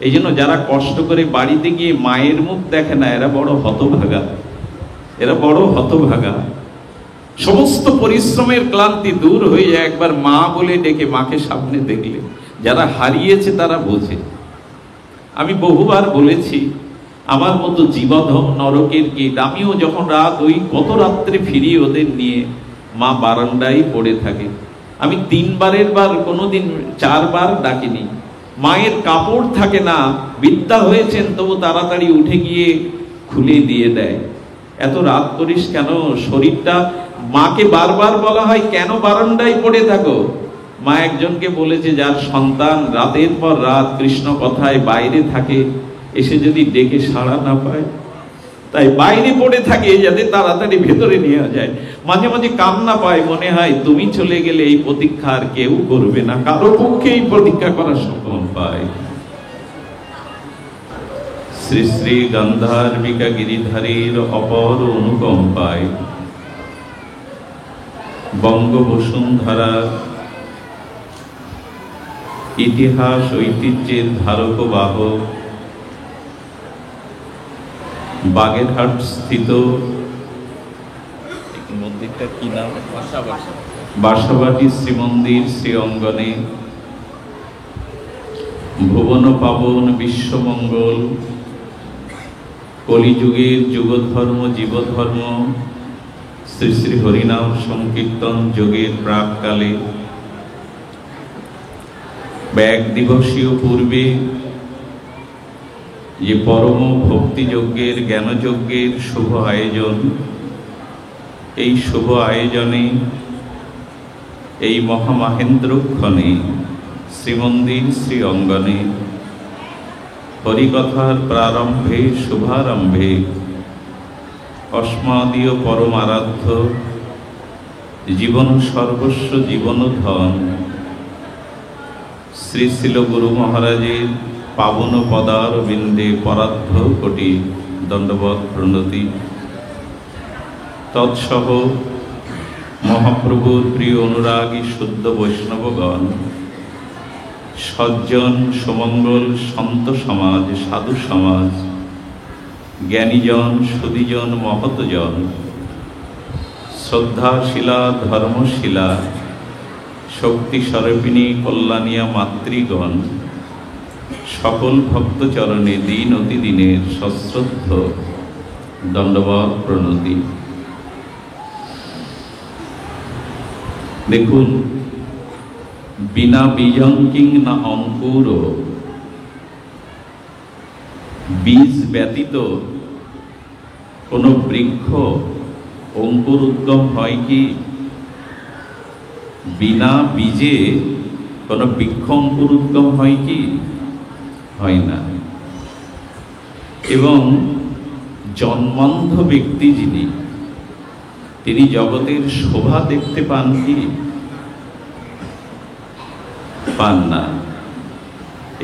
এই জন্য যারা কষ্ট করে বাড়িতে গিয়ে মায়ের মুখ দেখে না, এরা বড় হতভাগা, এরা বড় হতভাগা। সমস্ত পরিশ্রমের ক্লান্তি দূর হয়ে যায় একবার মা বলে ডেকে মাকে সামনে দেখলে। যারা হারিয়েছে তারা বোঝে। আমি বহুবার বলেছি, আমার মতো জীবধম নরকের কীট। আমিও যখন রাত ওই কত রাত্রে ফিরি ওদের নিয়ে, মা বারান্দায় পড়ে থাকে। আমি 3 বারের বার, কোনোদিন 4 বার ডাকিনি। মায়ের কাপড় থাকে না, বিদ্যা হয়েছেন তবু তাড়াতাড়ি উঠে গিয়ে খুলে দিয়ে দেয়। এত রাত করিস কেন? শরীরটা, মাকে বারবার বলা হয় কেন বারান্দায় পড়ে থাকো। মা একজনকে বলেছে, যার সন্তান রাতের পর রাত কৃষ্ণ কথায় বাইরে থাকে, এসে যদি ডেকে সাড়া না পায়, তাই বাইরে পড়ে থাকে যাতে তাড়াতাড়ি ভেতরে নিয়ে যায়। মাঝে মাঝে কান্না পায়, মনে হয় তুমি চলে গেলে এই প্রতীক্ষা আর কেউ করবে না, কারো পক্ষে এই প্রতীক্ষা করা সম্ভব পায়। শ্রী শ্রী গান্ধার্বিকা গিরিধারীর অপর অনুকম্পায় বঙ্গবসুন্ধরা ইতিহাস ঐতিহ্যের ধারক বাহক বাগেরহাট স্থিত মন্দিরটা কি নাম? বাসাবাটি শ্রীমন্দির শ্রী অঙ্গনে ভুবন পাবন বিশ্বমঙ্গল কলিযুগের যুগধর্ম জীবধর্ম শ্রী শ্রী হরিনাম সংকীর্তন যোগের প্রাককালে 1 দিবসীয় পূর্বে যে পরম ভক্তিযজ্ঞের জ্ঞানযজ্ঞের শুভ আয়োজন, এই শুভ আয়োজনে এই মহামাহেন্দ্রক্ষণে শ্রীমন্দির শ্রী অঙ্গনে হরিকথার প্রারম্ভে শুভারম্ভে অস্মাদীয় পরম আরাধ্য জীবন সর্বস্ব জীবন ধন শ্রী শিল গুরু মহারাজের পাবন পদারবিন্দে পরার্ধ কোটি দণ্ডবৎ প্রণতি। তৎসহ মহাপ্রভুর প্রিয় অনুরাগী শুদ্ধ বৈষ্ণবগণ, সজ্জন সুমঙ্গল সন্ত সমাজ, সাধু সমাজ, জ্ঞানীজন সুধীজন মহতজন, শ্রদ্ধাশীলা ধর্মশীলা শক্তি স্বরূপিণী কল্যাণিয়া মাতৃগণ, সকল ভক্তচরণে দিন অতিদিনের সশ্রদ্ধ দণ্ডবৎ প্রণতি। দেখুন, বিনা বীজং কিং না অঙ্কুর, বীজ ব্যতীত কোনো বৃক্ষ অঙ্কুর উদ্গম হয় কি? বিনা বীজে কোনো বৃক্ষ অঙ্কুর উদ্গম হয় কি? হয় না। এবং জন্মান্ধ ব্যক্তি যিনি, তিনি জগতের শোভা দেখতে পান কি? পান না।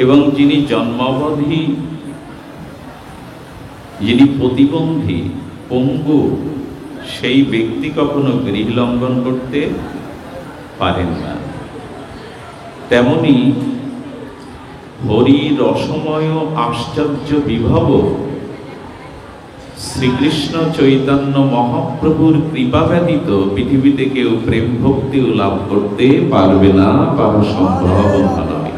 এবং যিনি জন্মাবধি, যিনি প্রতিবন্ধী পঙ্গু, সেই ব্যক্তি কখনো গৃহলঙ্ঘন করতে পারেন না। তেমনি হরি রসময় আশ্চর্য বিভব শ্রীকৃষ্ণ চৈতন্য মহাপ্রভুর কৃপা ব্যতীত পৃথিবীতে কেউ প্রেম ভক্তি লাভ করতে পারবে না, পাওয়া সম্ভব নয়।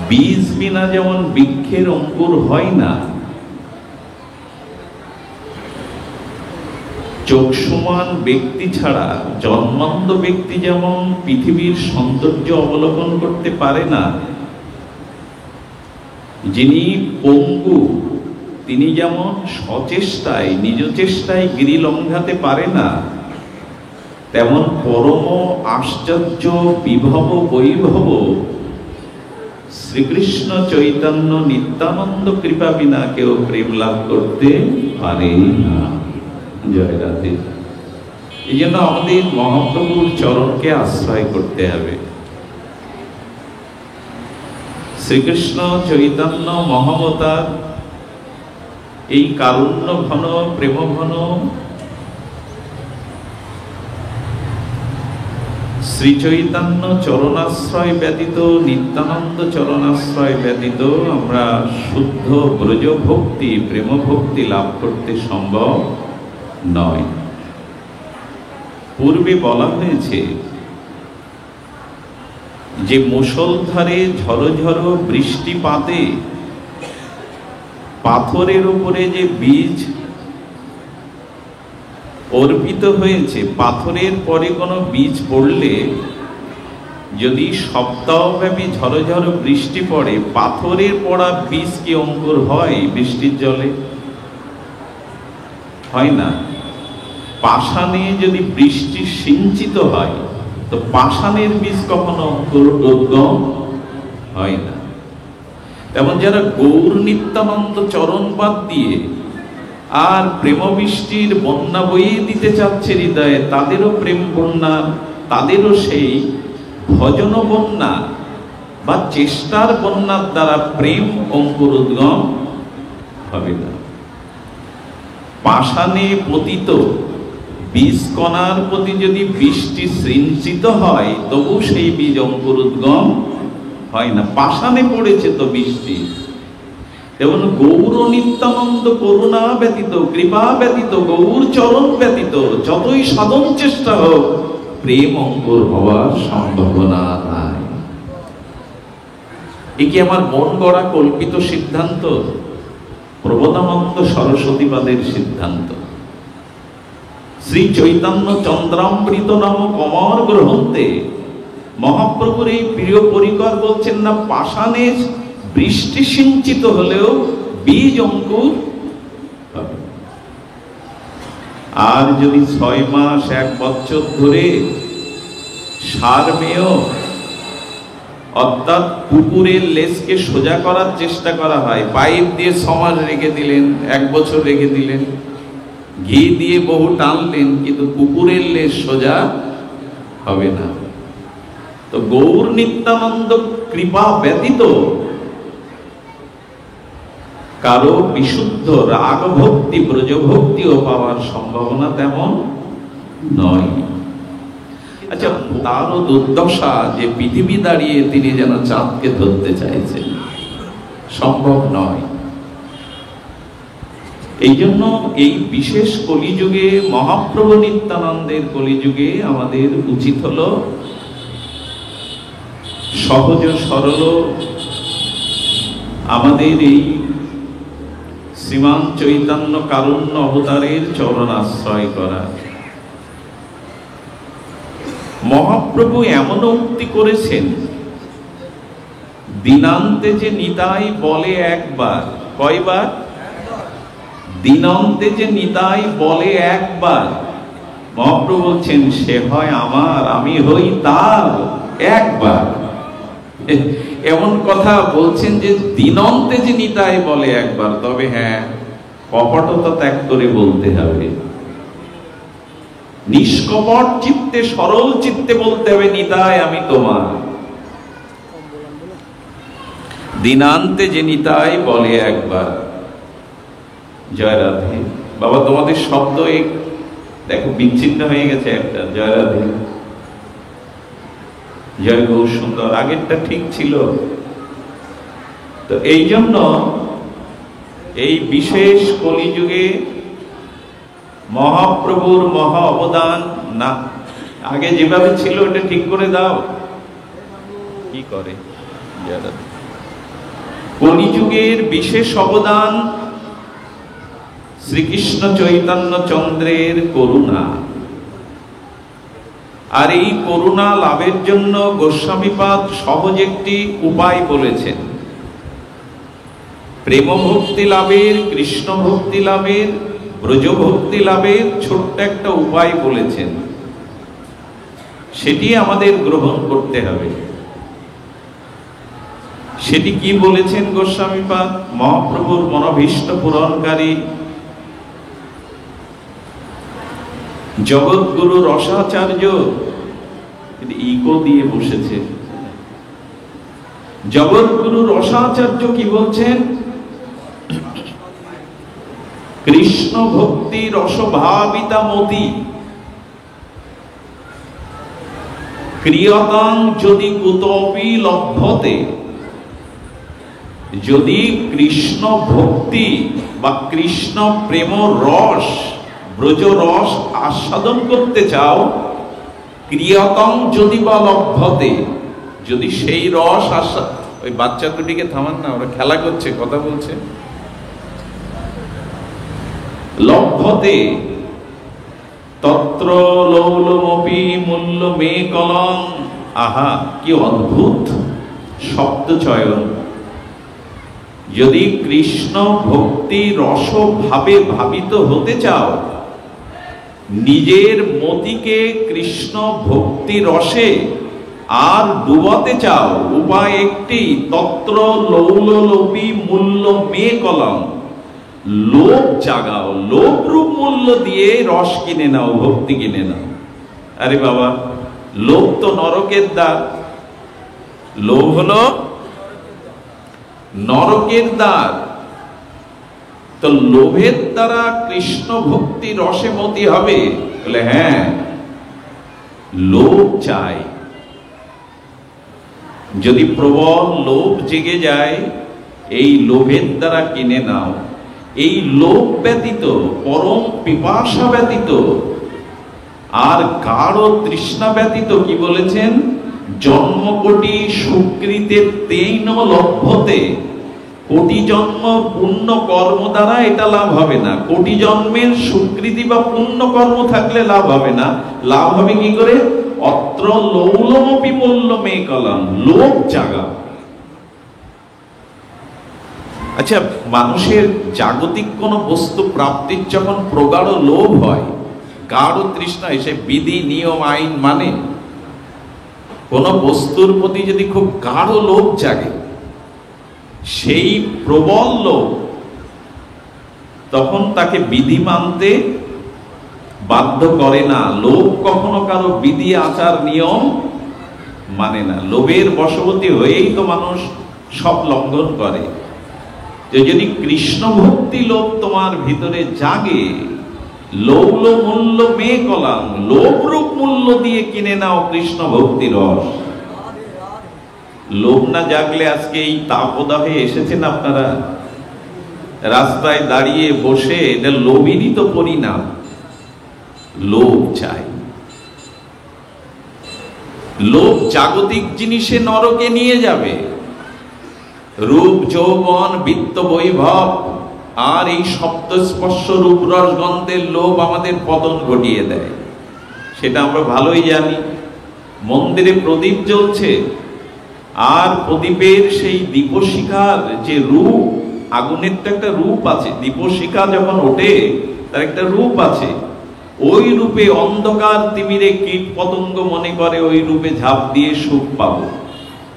বীজ বিনা যেমন বৃক্ষের অঙ্কুর হয় না, চক্ষুমান ব্যক্তি ছাড়া জন্মান্ধ ব্যক্তি যেমন পৃথিবীর সৌন্দর্য অবলোকন করতে পারে না, যিনি পঙ্গু তিনি যেমন সচেষ্টায় নিজ চেষ্টায় গিরি লঙ্ঘাতে পারে না, তেমন পরম আশ্চর্য বিভব বৈভব শ্রীকৃষ্ণ চৈতন্য নিত্যানন্দ কৃপা বিনা কেউ প্রেম লাভ করতে পারে না। জয় রাধে। এই জন্য আমাদের মহাপ্রভুর চরণকে আশ্রয় করতে হবে। শ্রীকৃষ্ণ চৈতন্য মহাবতার এই কারুণ্য ঘন প্রেম ঘন শ্রী চৈতন্য চরণাশ্রয় ব্যতীত, নিত্যানন্দ চরণাশ্রয় ব্যতীত আমরা শুদ্ধ ব্রজ ভক্তি, প্রেম ভক্তি লাভ করতে সম্ভব নয়। পূর্বে বলা হয়েছে যে মুষলধারে ঝড়ো ঝড়ো বৃষ্টিপাতে পাথরের উপরে যে বীজ অর্পিত হয়েছে, পাথরের পরে কোনো বীজ পড়লে যদি সপ্তাহব্যাপী ঝড়ো ঝড়ো বৃষ্টি পড়ে, পাথরের পড়া বীজ কি অঙ্কুর হয় বৃষ্টির জলে? হয় না। পাষাণে যদি বৃষ্টি সিঞ্চিত হয়, তো পাষাণের বীজ কখনো অঙ্কুরোদ্গম হয় না। তেমন যারা গৌর নিত্যানন্দ চরণ বাদ দিয়ে আর প্রেম বৃষ্টির বন্যা বইয়ে দিতে চাচ্ছে হৃদয়ে, তাদেরও প্রেম বন্যা, তাদেরও সেই ভজন বন্যা বা চেষ্টার বন্যার দ্বারা প্রেম অঙ্কুরোদ্গম হবে না। পাষাণে পতিত বীজ কণার প্রতি যদি বৃষ্টি সিঞ্চিত হয়, তবু সেই বীজ অঙ্কুরোদ্গম হয় না। পাষাণে পড়েছে তো বৃষ্টি। এবং গৌর নিত্যানন্দ করুণা ব্যতীত, কৃপা ব্যতীত, গৌর চরণ ব্যতীত যতই সাধন চেষ্টা হোক, প্রেম অঙ্কুর হওয়ার সম্ভাবনা নাই। এ কি আমার মন গড়া কল্পিত সিদ্ধান্ত? প্রবোধানন্দ সরস্বতীবাদের সিদ্ধান্ত। শ্রী চৈতন্য চন্দ্রামৃত নামক অমর গ্রন্থে মহাপ্রভুর এই প্রিয় পরিকর বলছেন না, পাষাণে বৃষ্টি সিঞ্চিত হলেও বীজ অঙ্কুর হবে। আর যদি 6 মাস 1 বছর ধরে সারমেয় অর্থাৎ কুকুরের লেজকে সোজা করার চেষ্টা করা হয়, পাইপ দিয়ে 6 মাস রেখে দিলেন, 1 বছর রেখে দিলেন, ঘি দিয়ে বহু টানলেন, কিন্তু কুকুরের লেজ সোজা হবে না। তো গৌর নিত্যানন্দ কৃপা ব্যতীত কারো বিশুদ্ধ রাগ ভক্তি, ব্রজ ভক্তিও পাওয়ার সম্ভাবনা তেমন নয়। আচ্ছা, তারও দুর্দশা যে পৃথিবী দাঁড়িয়ে তিনি যেন চাঁদকে ধরতে চাইছেন, সম্ভব নয়। এই জন্য এই বিশেষ কলিযুগে, মহাপ্রভু নিত্যানন্দের কলিযুগে আমাদের উচিত হলো সহজ সরল আমাদের এই শ্রীমান চৈতন্য কারুণ্য অবতারের চরণ আশ্রয় করা। মহাপ্রভু এমন উক্তি করেছেন, দিনান্তে যে নিতাই বলে একবার, কয়বার? দিনান্তে যে নিতাই বলে একবার। মহাপ্রভু বলছেন, সে হয় আমার, আমি হই তার একবার। এমন কথা বলছেন যে দিনান্তে যে নিতাই বলে একবার। তবে হ্যাঁ, কপটতা ত্যাগ করে বলতে হবে, নিষ্কপট চিত্তে, সরল চিত্তে বলতে হবে, নিতাই আমি তোমার। দিনান্তে যে নিতাই বলে একবার। জয় রাধে। বাবা, তোমাদের শব্দ দেখো বিচ্ছিন্ন হয়ে গেছে একটা। জয় রাধে, জয় গৌর সুন্দর। আগেরটা ঠিক ছিল। তো এই জন্য এই বিশেষ কলিযুগে মহাপ্রভুর মহা অবদান না। আগে যেভাবে ছিল ওটা ঠিক করে দাও। কি করে? কলিযুগের বিশেষ অবদান শ্রীকৃষ্ণ চৈতন্য চন্দ্রের করুণা। আর এই করুণা লাভের জন্য গোস্বামীপাদ সহজ একটি উপায় বলেছেন। প্রেম ভক্তি লাভের, কৃষ্ণ ভক্তি লাভের, ব্রজ ভক্তি লাভের ছোট্ট একটা উপায় বলেছেন। সেটি আমাদের গ্রহণ করতে হবে। সেটি কি বলেছেন গোস্বামীপাদ? মহাপ্রভুর মনোভীষ্ট পূরণকারী জগৎগুরু রসাচার্য ইকো দিয়ে বসেছে। জগৎগুরু রসাচার্য কি বলছেন? কৃষ্ণ ভক্তি রসভাবিতা মতি। ক্রিয়তাং যদি কুতপি লভ্যতে, যদি কৃষ্ণ ভক্তি বা কৃষ্ণ প্রেম রস, ব্রজ রস আস্বাদন করতে চাও, ক্রিয়তং যদি বা লভ্যতে, যদি সেই রস ওই বাচ্চা দুটিকে থামান না, ওরা খেলা করছে, কথা বলছে। লভ্যতে তত্র লৌলমপি মূল্য মে কলং। আহা, কি অদ্ভুত শব্দ চয়ন! যদি কৃষ্ণ ভক্তি রস ভাবে ভাবিত হতে চাও, নিজের মতিকে কৃষ্ণ ভক্তি রসে আর ডুবাতে চাও, উপায় একটি, তত্র লৌললোপি মূল্য মে কলং। লোভ জাগাও, লোভ রূপ মূল্য দিয়ে রস কিনে নাও, ভক্তি কিনে নাও। আরে বাবা, লোভ তো নরকের দ্বার। লোভ হলো নরকের দ্বার। তো লোভের দ্বারা কৃষ্ণ ভক্তি রসে মতি হবে? বলে হ্যাঁ, লোভ চাই। যদি প্রবল লোভ জেগে যায়, এই লোভের দ্বারা কিনে নাও। এই লোভ ব্যতীত, পরম পিপাসা ব্যতীত আর গাঢ় তৃষ্ণা ব্যতীত, কি বলেছেন, জন্মকোটি সুকৃতের তেন লভ্যতে। কোটি জন্ম পুণ্য কর্ম দ্বারা এটা লাভ হবে না। কোটি জন্মের সুকৃতি বা পুণ্য কর্ম থাকলে লাভ হবে না। লাভ হবে কি করে? অত্র লৌলমপি মূল্য মে কলম, লোভ জাগা। আচ্ছা, মানুষের জাগতিক কোন বস্তু প্রাপ্তির যখন প্রগাঢ় লোভ হয়, গাঢ় তৃষ্ণা, এসে বিধি নিয়ম আইন মানে, কোন বস্তুর প্রতি যদি খুব গাঢ় লোভ জাগে, সেই প্রবল লোভ, তখন তাকে বিধি মানতে বাধ্য করে না। লোভ কখনো কারো বিধি আচার নিয়ম মানে না। লোভের বশবর্তী হয়েই তো মানুষ সব লঙ্ঘন করে। যে যদি কৃষ্ণ ভক্তি লোভ তোমার ভিতরে জাগে, লৌল মূল্য মে কলাম, লোভ রূপ মূল্য দিয়ে কিনে নাও কৃষ্ণ ভক্তি রস। লোভ না জাগলে আজকে এই তাপদাহে এসেছেন আপনারা, রাস্তায় দাঁড়িয়ে বসে, এটা লোভেরই তো পরিণাম। লোভ চাই। লোভ জাগতিক জিনিসে নরকে নিয়ে যাবে। রূপ যৌবন বিত্ত বৈভব আর এই শব্দ স্পর্শ রূপ রস গন্ধের লোভ আমাদের পতন ঘটিয়ে দেয়, সেটা আমরা ভালোই জানি। মন্দিরে প্রদীপ জ্বলছে, আর প্রদীপের সেই দীপশিখার যে রূপ, আগুনের তো একটা রূপ আছে, দীপশিখা যখন ওঠে তার একটা রূপ আছে। ওই রূপে অন্ধকার তিমিরে কীট পতঙ্গ মনে করে ওই রূপে ঝাঁপ দিয়ে সুখ পাবো।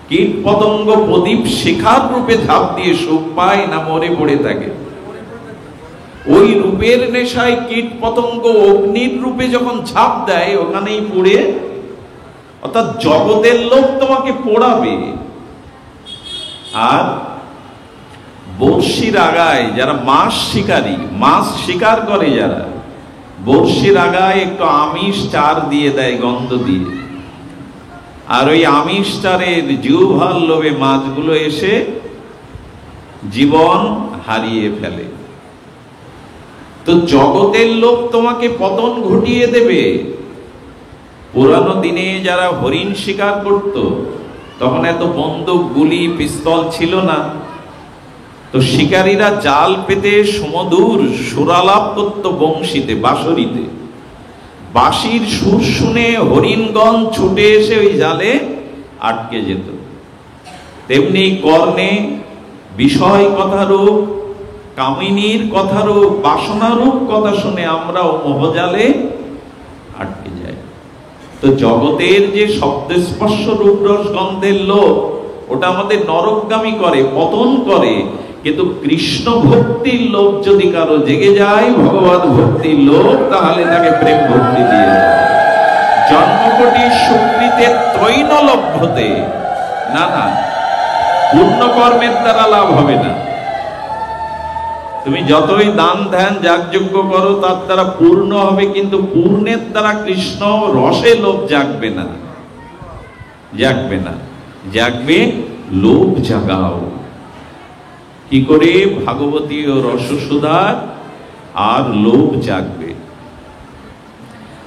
কীট পতঙ্গ প্রদীপ শিখার রূপে ঝাঁপ দিয়ে সুখ পায় না মরে পড়ে থাকে? ওই রূপের নেশায় কীট পতঙ্গ অগ্নির রূপে যখন ঝাঁপ দেয়, ওখানেই পড়ে। অর্থাৎ জগতের লোক তোমাকে পোড়াবে। আর বর্ষির আগায় যারা মাছ শিকারী, মাছ শিকার করে যারা, বর্ষির আগায় একটু আমিষ চার দিয়ে দেয়, গন্ধ দিয়ে। আর ওই আমিষ চারের জিহ্বার লোভে মাছগুলো এসে জীবন হারিয়ে ফেলে। তো জগতের লোক তোমাকে পতন ঘটিয়ে দেবে। পুরানো দিনে যারা হরিণ শিকার করত, তখন এত বন্দুক গুলি পিস্তল ছিল না। তো শিকারীরা জাল পেতে সুমধুর সুরালাপ করত বংশীতে, বাঁশরিতে। বাঁশির সুর শুনে হরিণগণ ছুটে এসে ওই জালে আটকে যেত। তেমনি কর্ণে বিষয় কথারূপ, কামিনীর কথারূপ, বাসনারূপ কথা শুনে আমরাও মোহজালে আটকে যাই। তো জগতের যে শব্দস্পর্শ রূপ রস গন্ধের লোভ, ওটা আমাদের নরকগামী করে, পতন করে। কিন্তু কৃষ্ণ ভক্তির লোভ যদি কারো জেগে যায়, ভগবত ভক্তির লোভ, তাহলে তাকে প্রেম ভক্তি দিয়ে জন্মকোটি সুকৃতে ত্রৈন লভ্যতে। না না, পূর্ণ কর্মের দ্বারা লাভ হবে না। তুমি যতই দান ধ্যান যাগযজ্ঞ করো, তার দ্বারা পূর্ণ হবে, কিন্তু পূর্ণের দ্বারা কৃষ্ণ রসে লোভ জাগবে না। জাগবে না। জাগবে লোভ জাগাও। কি করে? ভাগবতী ও রসসুধার আর লোভ জাগবে।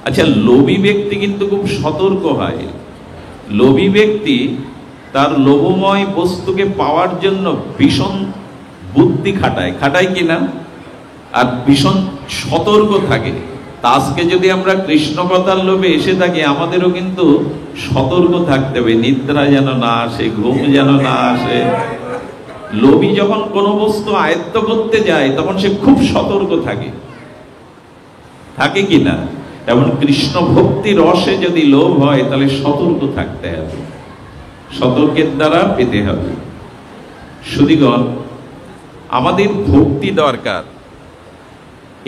আচ্ছা, লোভী ব্যক্তি কিন্তু খুব সতর্ক হয়। লোভী ব্যক্তি তার লোভময় বস্তুকে পাওয়ার জন্য ভীষণ বুদ্ধি খাটায় কিনা, আর ভীষণ সতর্ক থাকে। তা আজকে যদি আমরা কৃষ্ণ কথার লোভে এসে থাকি, আমাদেরও কিন্তু সতর্ক থাকতে হবে, নিদ্রা যেন না আসে, ঘুম যেন না আসে। লোভী যখন কোনো বস্তু আয়ত্ত করতে যায় তখন সে খুব সতর্ক থাকে কিনা? এমন কৃষ্ণ ভক্তি রসে যদি লোভ হয় তাহলে সতর্ক থাকতে হবে, সতর্কের দ্বারা পেতে হবে। শুধুগণ, আমাদের ভক্তি দরকার।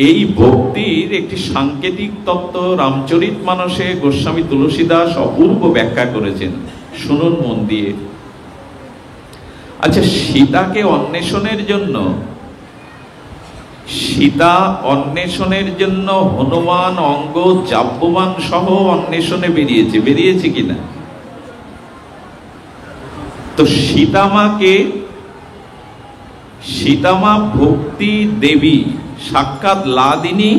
এই ভক্তির একটি সাংকেতিক তত্ত্ব রামচরিতমানসে গোস্বামী তুলসীদাস অপূর্ব ব্যাখ্যা করেছেন, শুনুন মন দিয়ে। আচ্ছা, সীতাকে অন্বেষণের জন্য হনুমান, অঙ্গ, জাম্ববান সহ অন্বেষণে বেরিয়েছে কিনা? তো সীতামা ভক্তি দেবী, সাক্ষাৎ লাদিনী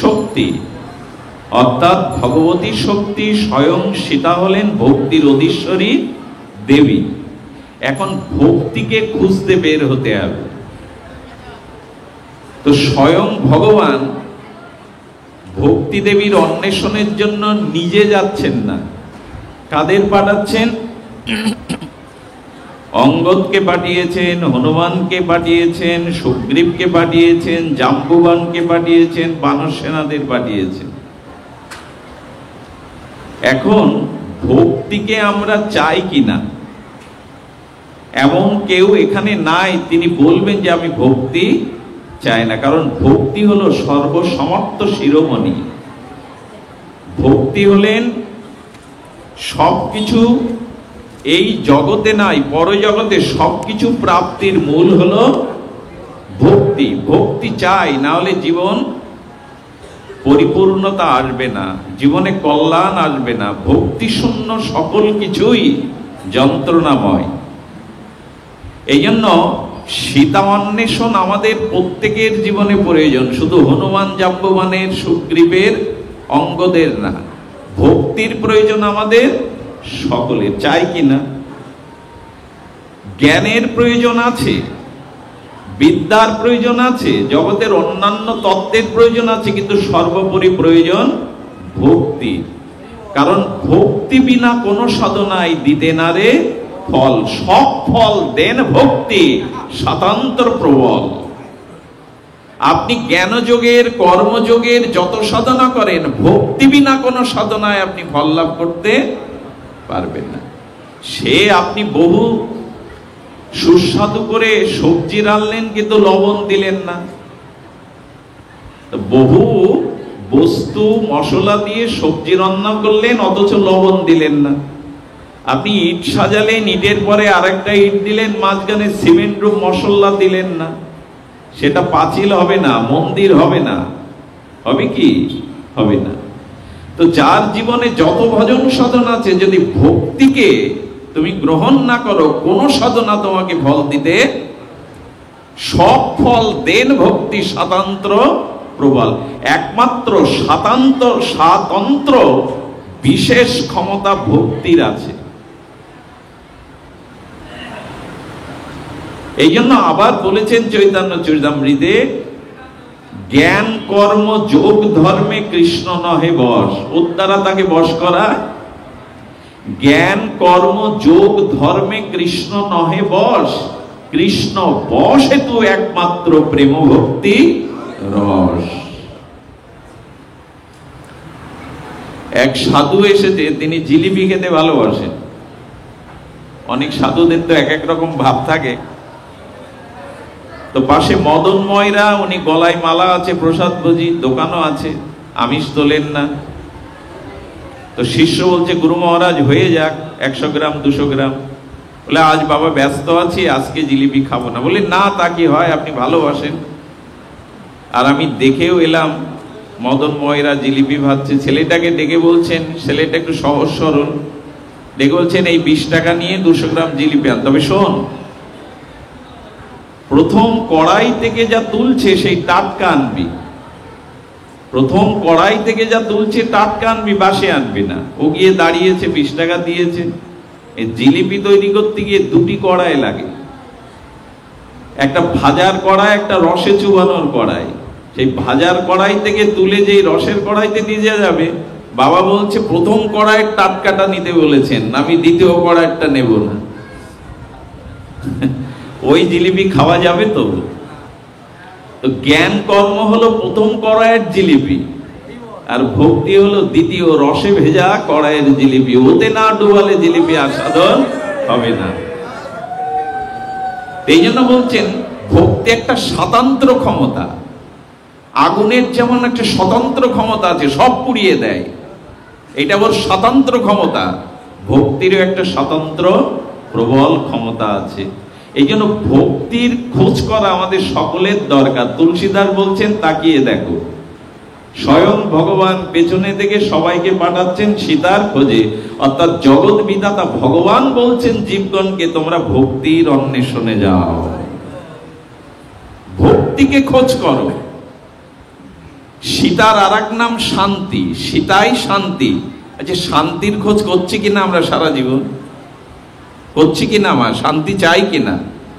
শক্তি, অর্থাৎ ভগবতী শক্তি। স্বয়ং সীতা হলেন ভক্তির অধীশ্বরী দেবী। এখন ভক্তিকে খুঁজতে বের হতে হবে। তো স্বয়ং ভগবান ভক্তি দেবীর অন্বেষণের জন্য নিজে যাচ্ছেন না, কাদের পাঠাচ্ছেন? অঙ্গদকে পাঠিয়েছেন, হনুমানকে পাঠিয়েছেন, সুগ্রীবকে পাঠিয়েছেন, জাম্বুবানকে পাঠিয়েছেন, বানর সেনাদের পাঠিয়েছেন। এখন ভক্তিকে আমরা চাই কিনা? এমন কেউ এখানে নাই তিনি বলবেন যে আমি ভক্তি চাই না। কারণ ভক্তি হলো সর্বসমর্থ শিরোমণি। ভক্তি হলেন সবকিছু, এই জগতে নাই পরজগতে সবকিছু প্রাপ্তির মূল হলো ভক্তি। ভক্তি চাই, না হলে জীবন পরিপূর্ণতা আসবে না, জীবনে কল্যাণ আসবে না। ভক্তি শূন্য সকল কিছুই যন্ত্রণাময়। এই জন্য সীতা অন্বেষণ আমাদের প্রত্যেকের জীবনে প্রয়োজন, শুধু হনুমান, জাম্ববানের, সুগ্রীবের, অঙ্গদের না। ভক্তির প্রয়োজন আমাদের সকলের। চাই কিনা? জ্ঞানের প্রয়োজন আছে, বিদ্যার প্রয়োজন আছে, জগতের অন্যান্য তত্ত্বের প্রয়োজন আছে, কিন্তু সর্বোপরি প্রয়োজন ভক্তি। কারণ ভক্তি বিনা কোনো সাধনায় দিতে না রে ফল। সব ফল দেন ভক্তি, স্বাতন্ত্র প্রবল। আপনি জ্ঞানযোগের, কর্মযোগের যত সাধনা করেন, ভক্তি বিনা কোনো সাধনায় আপনি ফল লাভ করতে পারবেন না। সে আপনি বহু সুস্বাদু করে সবজি রান্নলেন কিন্তু লবণ দিলেন না, বহু বস্তু মশলা দিয়ে সবজি রান্না করলেন অথচ লবণ দিলেন না। আপনি ইট সাজালেন, ইটের পরে আরেকটা ইট দিলেন, মাঝখানে সিমেন্ট রূপ মশলা দিলেন না, সেটা পাঁচিল হবে না, মন্দির হবে না। হবে কি? হবে না। তো যার জীবনে যত ভজন সাধনা আছে, যদি ভক্তিকে তুমি গ্রহণ না করো, কোন সাধনা তোমাকে ফল দিতে, সব ফল দেন ভক্তি, স্বাতন্ত্র প্রবল। একমাত্র স্বাতন্ত্র বিশেষ ক্ষমতা ভক্তির আছে। এই জন্য আবার বলেছেন চৈতন্য চরিতামৃতে, জ্ঞান কর্ম যোগ ধর্মে কৃষ্ণ নহে বশ। ওর দ্বারা তাকে বশ করা। জ্ঞান কর্ম যোগ ধর্মে কৃষ্ণ নহে বশ। কৃষ্ণ বশ হেতু একমাত্র প্রেম ভক্তি রস। এক সাধু এসেছে, তিনি জিলিপি খেতে ভালোবাসেন। অনেক সাধুদের তো এক এক রকম ভাব থাকে। তো পাশে মদনময়রা, উনি গলায় মালা আছে, প্রসাদ ভোজি, দোকানও আছে, আমিষ তোলেন না। তো শিষ্য বলছে, গুরু মহারাজ হয়ে যাক 100 গ্রাম 200 গ্রাম। বলে আজ বাবা ব্যস্ত আছি, আজকে জিলিপি খাবো না। বলে না, তা কি হয়, আপনি ভালোবাসেন। আর আমি দেখেও এলাম মদনময়রা জিলিপি ভাজছে। ছেলেটাকে ডেকে বলছেন, ছেলেটা একটু সহজ সরল, দেখে বলছেন এই 20 টাকা নিয়ে 200 গ্রাম জিলিপি আন। তবে শোন, প্রথম কড়াই থেকে যা তুলছে সেই টাটকা আনবি, প্রথম কড়াই থেকে যা তুলছে টাটকা আনবি, বাসে আনবি না। ও গিয়ে দাঁড়িয়েছে, 20 টাকা দিয়েছে। এই জিলিপি তৈরি করতে গিয়ে 2টি কড়াই লাগে, একটা ভাজার কড়াই, একটা রসে চুবানোর কড়াই। সেই ভাজার কড়াই থেকে তুলে যেই রসের কড়াইতে নিয়ে যাবে, বাবা বলছে প্রথম কড়াইয়ের টাটকাটা নিতে বলেছেন, আমি দ্বিতীয় কড়াইটা নেব না। ওই জিলিপি খাওয়া যাবে তো? তো জ্ঞান কর্ম হলো প্রথম কড়াইয়ের জিলিপি, আর ভক্তি হলো দ্বিতীয় রসে ভেজা কড়াইয়ের জিলিপি। ওতে না ডুবালে জিলিপি আস্বাদন হবে না। এই জন্য বলছেন ভক্তি একটা স্বতন্ত্র ক্ষমতা। আগুনের যেমন একটা স্বতন্ত্র ক্ষমতা আছে, সব পুড়িয়ে দেয়, এটা ওর স্বতন্ত্র ক্ষমতা। ভক্তিরও একটা স্বতন্ত্র প্রবল ক্ষমতা আছে। এই জন্য ভক্তির খোঁজ করা আমাদের সকলের দরকার। তুলসীদাস বলছেন তাকিয়ে দেখো, স্বয়ং ভগবান পেছনে থেকে সবাইকে পাঠাচ্ছেন সীতার খোঁজে। অর্থাৎ জগৎ বিধাতা ভগবান বলছেন জীবগণকে তোমরা ভক্তির অন্বেষণে যাও, ভক্তিকে খোঁজ করো। সীতার আর এক নাম শান্তি, সীতাই শান্তি। আচ্ছা, শান্তির খোঁজ করছি কিনা আমরা সারা জীবন? করছি কিনা? আমার শান্তি চাই কিনা?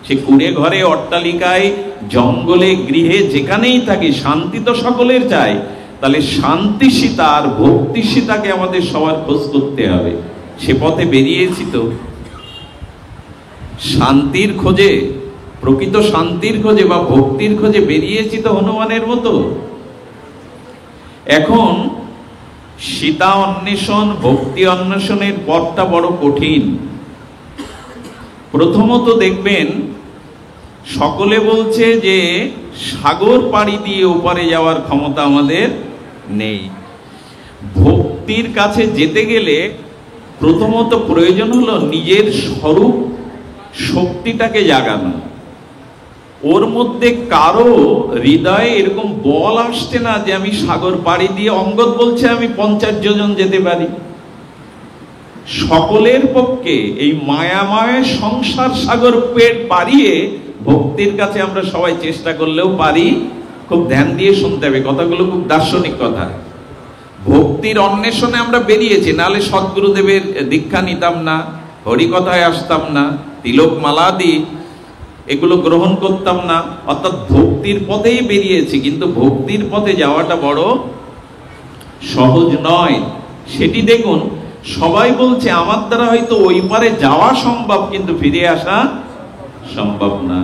সে কুড়ে ঘরে, অট্টালিকায়, জঙ্গলে, গৃহে, যেখানেই থাকি, শান্তি তো সকলের চাই। তাহলে শান্তি সীতা আর ভক্তি সীতাকে আমাদের সবার খোঁজ করতে হবে। সে পথে বেরিয়েছি তো, শান্তির খোঁজে, প্রকৃত শান্তির খোঁজে বা ভক্তির খোঁজে বেরিয়েছি তো হনুমানের মতো। এখন সীতা অন্বেষণ, ভক্তি অন্বেষণের পথটা বড় কঠিন। প্রথমত দেখবেন সকলে বলছে যে সাগর পাড়ি দিয়ে ওপারে যাওয়ার ক্ষমতা আমাদের নেই। ভক্তির কাছে যেতে গেলে প্রথমত প্রয়োজন হলো নিজের স্বরূপ শক্তিটাকে জাগানো। ওর মধ্যে কারো হৃদয়ে এরকম বল আসছে না যে আমি সাগর পাড়ি দিয়ে, অঙ্গদ বলছে আমি 50 যোজন যেতে পারি। সকলের পক্ষে এই মায়াময় সংসার সাগর পেট পাড়িয়ে ভক্তির কাছে আমরা সবাই চেষ্টা করলেও পারি। খুব ধ্যান দিয়ে শুনতে হবে কথাগুলো, খুব দার্শনিক কথা। ভক্তির অন্বেষণে আমরা বেরিয়েছি, নাহলে সদ্গুরুদেবের দীক্ষা নিতাম না, হরিকথায় আসতাম না, তিলক মালাদি এগুলো গ্রহণ করতাম না। অর্থাৎ ভক্তির পথেই বেরিয়েছি, কিন্তু ভক্তির পথে যাওয়াটা বড় সহজ নয়। সেটি দেখুন, সবাই বলছে আমার দ্বারা হয়তো ওই পারে যাওয়া সম্ভব, কিন্তু ফিরে আসা সম্ভব না।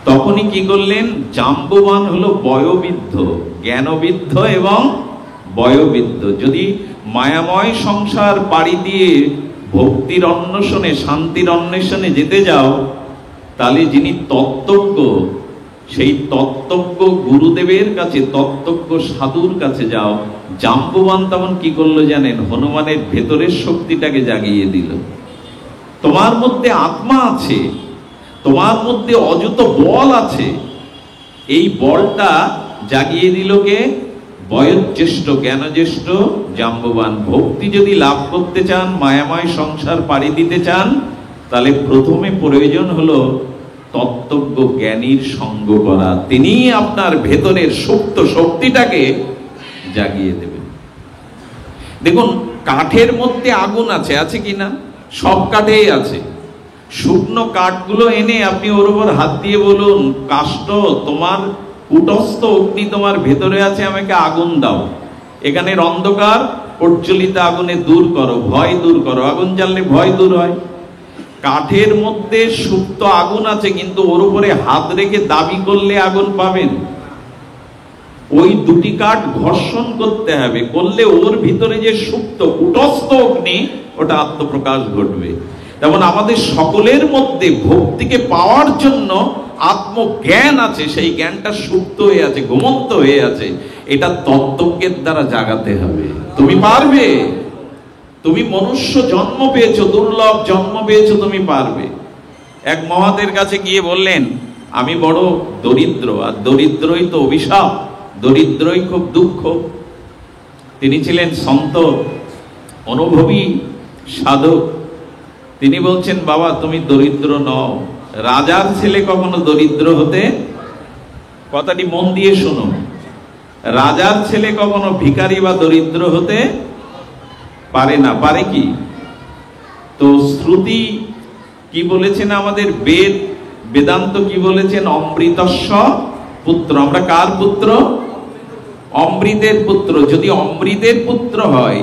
তখনই কি করলেন? জাম্ববান হলো বয়োবৃদ্ধ, জ্ঞানবৃদ্ধ এবং বয়োবৃদ্ধ। যদি মায়াময় সংসার পাড়ি দিয়ে ভক্তির অন্বেষণে, শান্তির অন্বেষণে যেতে যাও, তাহলে যিনি তত্ত্বজ্ঞ, সেই তত্ত্বজ্ঞ গুরুদেবের কাছে, তত্ত্বজ্ঞ সাধুর কাছে যাও। জাম্ববান তখন কি করলো জানেন? হনুমানের ভেতরের শক্তিটাকে জাগিয়ে দিল। তোমার মধ্যে আত্মা আছে, তোমার মধ্যে অযুত বল আছে, এই বলটা জাগিয়ে দিল কে? বয়োজ্যেষ্ঠ, জ্ঞানজ্যেষ্ঠ জাম্ববান। ভক্তি যদি লাভ করতে চান, মায়াময় সংসার পাড়ি দিতে চান, তাহলে প্রথমে প্রয়োজন হলো তত্ত্বজ্ঞ জ্ঞানীর সঙ্গ করা। তিনি আপনার ভেতরের সুপ্ত শক্তিটাকে জাগিয়ে দেবেন। দেখুন, কাঠের মধ্যে আগুন আছে, আছে কিনা? সব কাঠেই আছে। শুকনো কাঠগুলো এনে আপনি ওর উপর হাত দিয়ে বলুন, কাষ্ঠ, তোমার কুটস্থ অগ্নি তোমার ভেতরে আছে, আমাকে আগুন দাও। এখানের অন্ধকার প্রজ্বলিত আগুনে দূর করো, ভয় দূর করো। আগুন জ্বাললে ভয় দূর হয়। কাঠের মধ্যে সুপ্ত আগুন আছে, কিন্তু ওর উপরে হাত রেখে দাবি করলে আগুন পাবেন? ওই দুটি কাঠ ঘর্ষণ করতে হবে, করলে ওর ভিতরে যে সুপ্ত কুটস্থ অগ্নি, ওটা আত্মপ্রকাশ ঘটবে। যেমন আমাদের সকলের মধ্যে ভক্তিকে পাওয়ার জন্য আত্মজ্ঞান আছে, সেই জ্ঞানটা সুপ্ত হয়ে আছে, ঘুমন্ত হয়ে আছে। এটা তত্ত্বজ্ঞের দ্বারা জাগাতে হবে। তুমি পারবে। তুমি মনুষ্য জন্ম পেয়েছো, দুর্লভ জন্ম পেয়েছো, তুমি পারবে। এক মহাদের কাছে গিয়ে বললেন, আমি বড় দরিদ্র, আর দরিদ্রই তো অভিশাপ, দরিদ্রই খুব দুঃখ। তিনি ছিলেন সন্ত, অনুভবী সাধক, তিনি বলছেন বাবা তুমি দরিদ্র নও, রাজার ছেলে কখনো দরিদ্র হতে, কথাটি মন দিয়ে শোনো, রাজার ছেলে কখনো ভিখারি বা দরিদ্র হতে পারে না। পারে কি? তো শ্রুতি কি বলেছেন, আমাদের বেদান্ত কি বলেছেন? অমৃতস্য পুত্র। আমরা কার পুত্র? অমৃতের পুত্র। যদি অমৃতের পুত্র হয়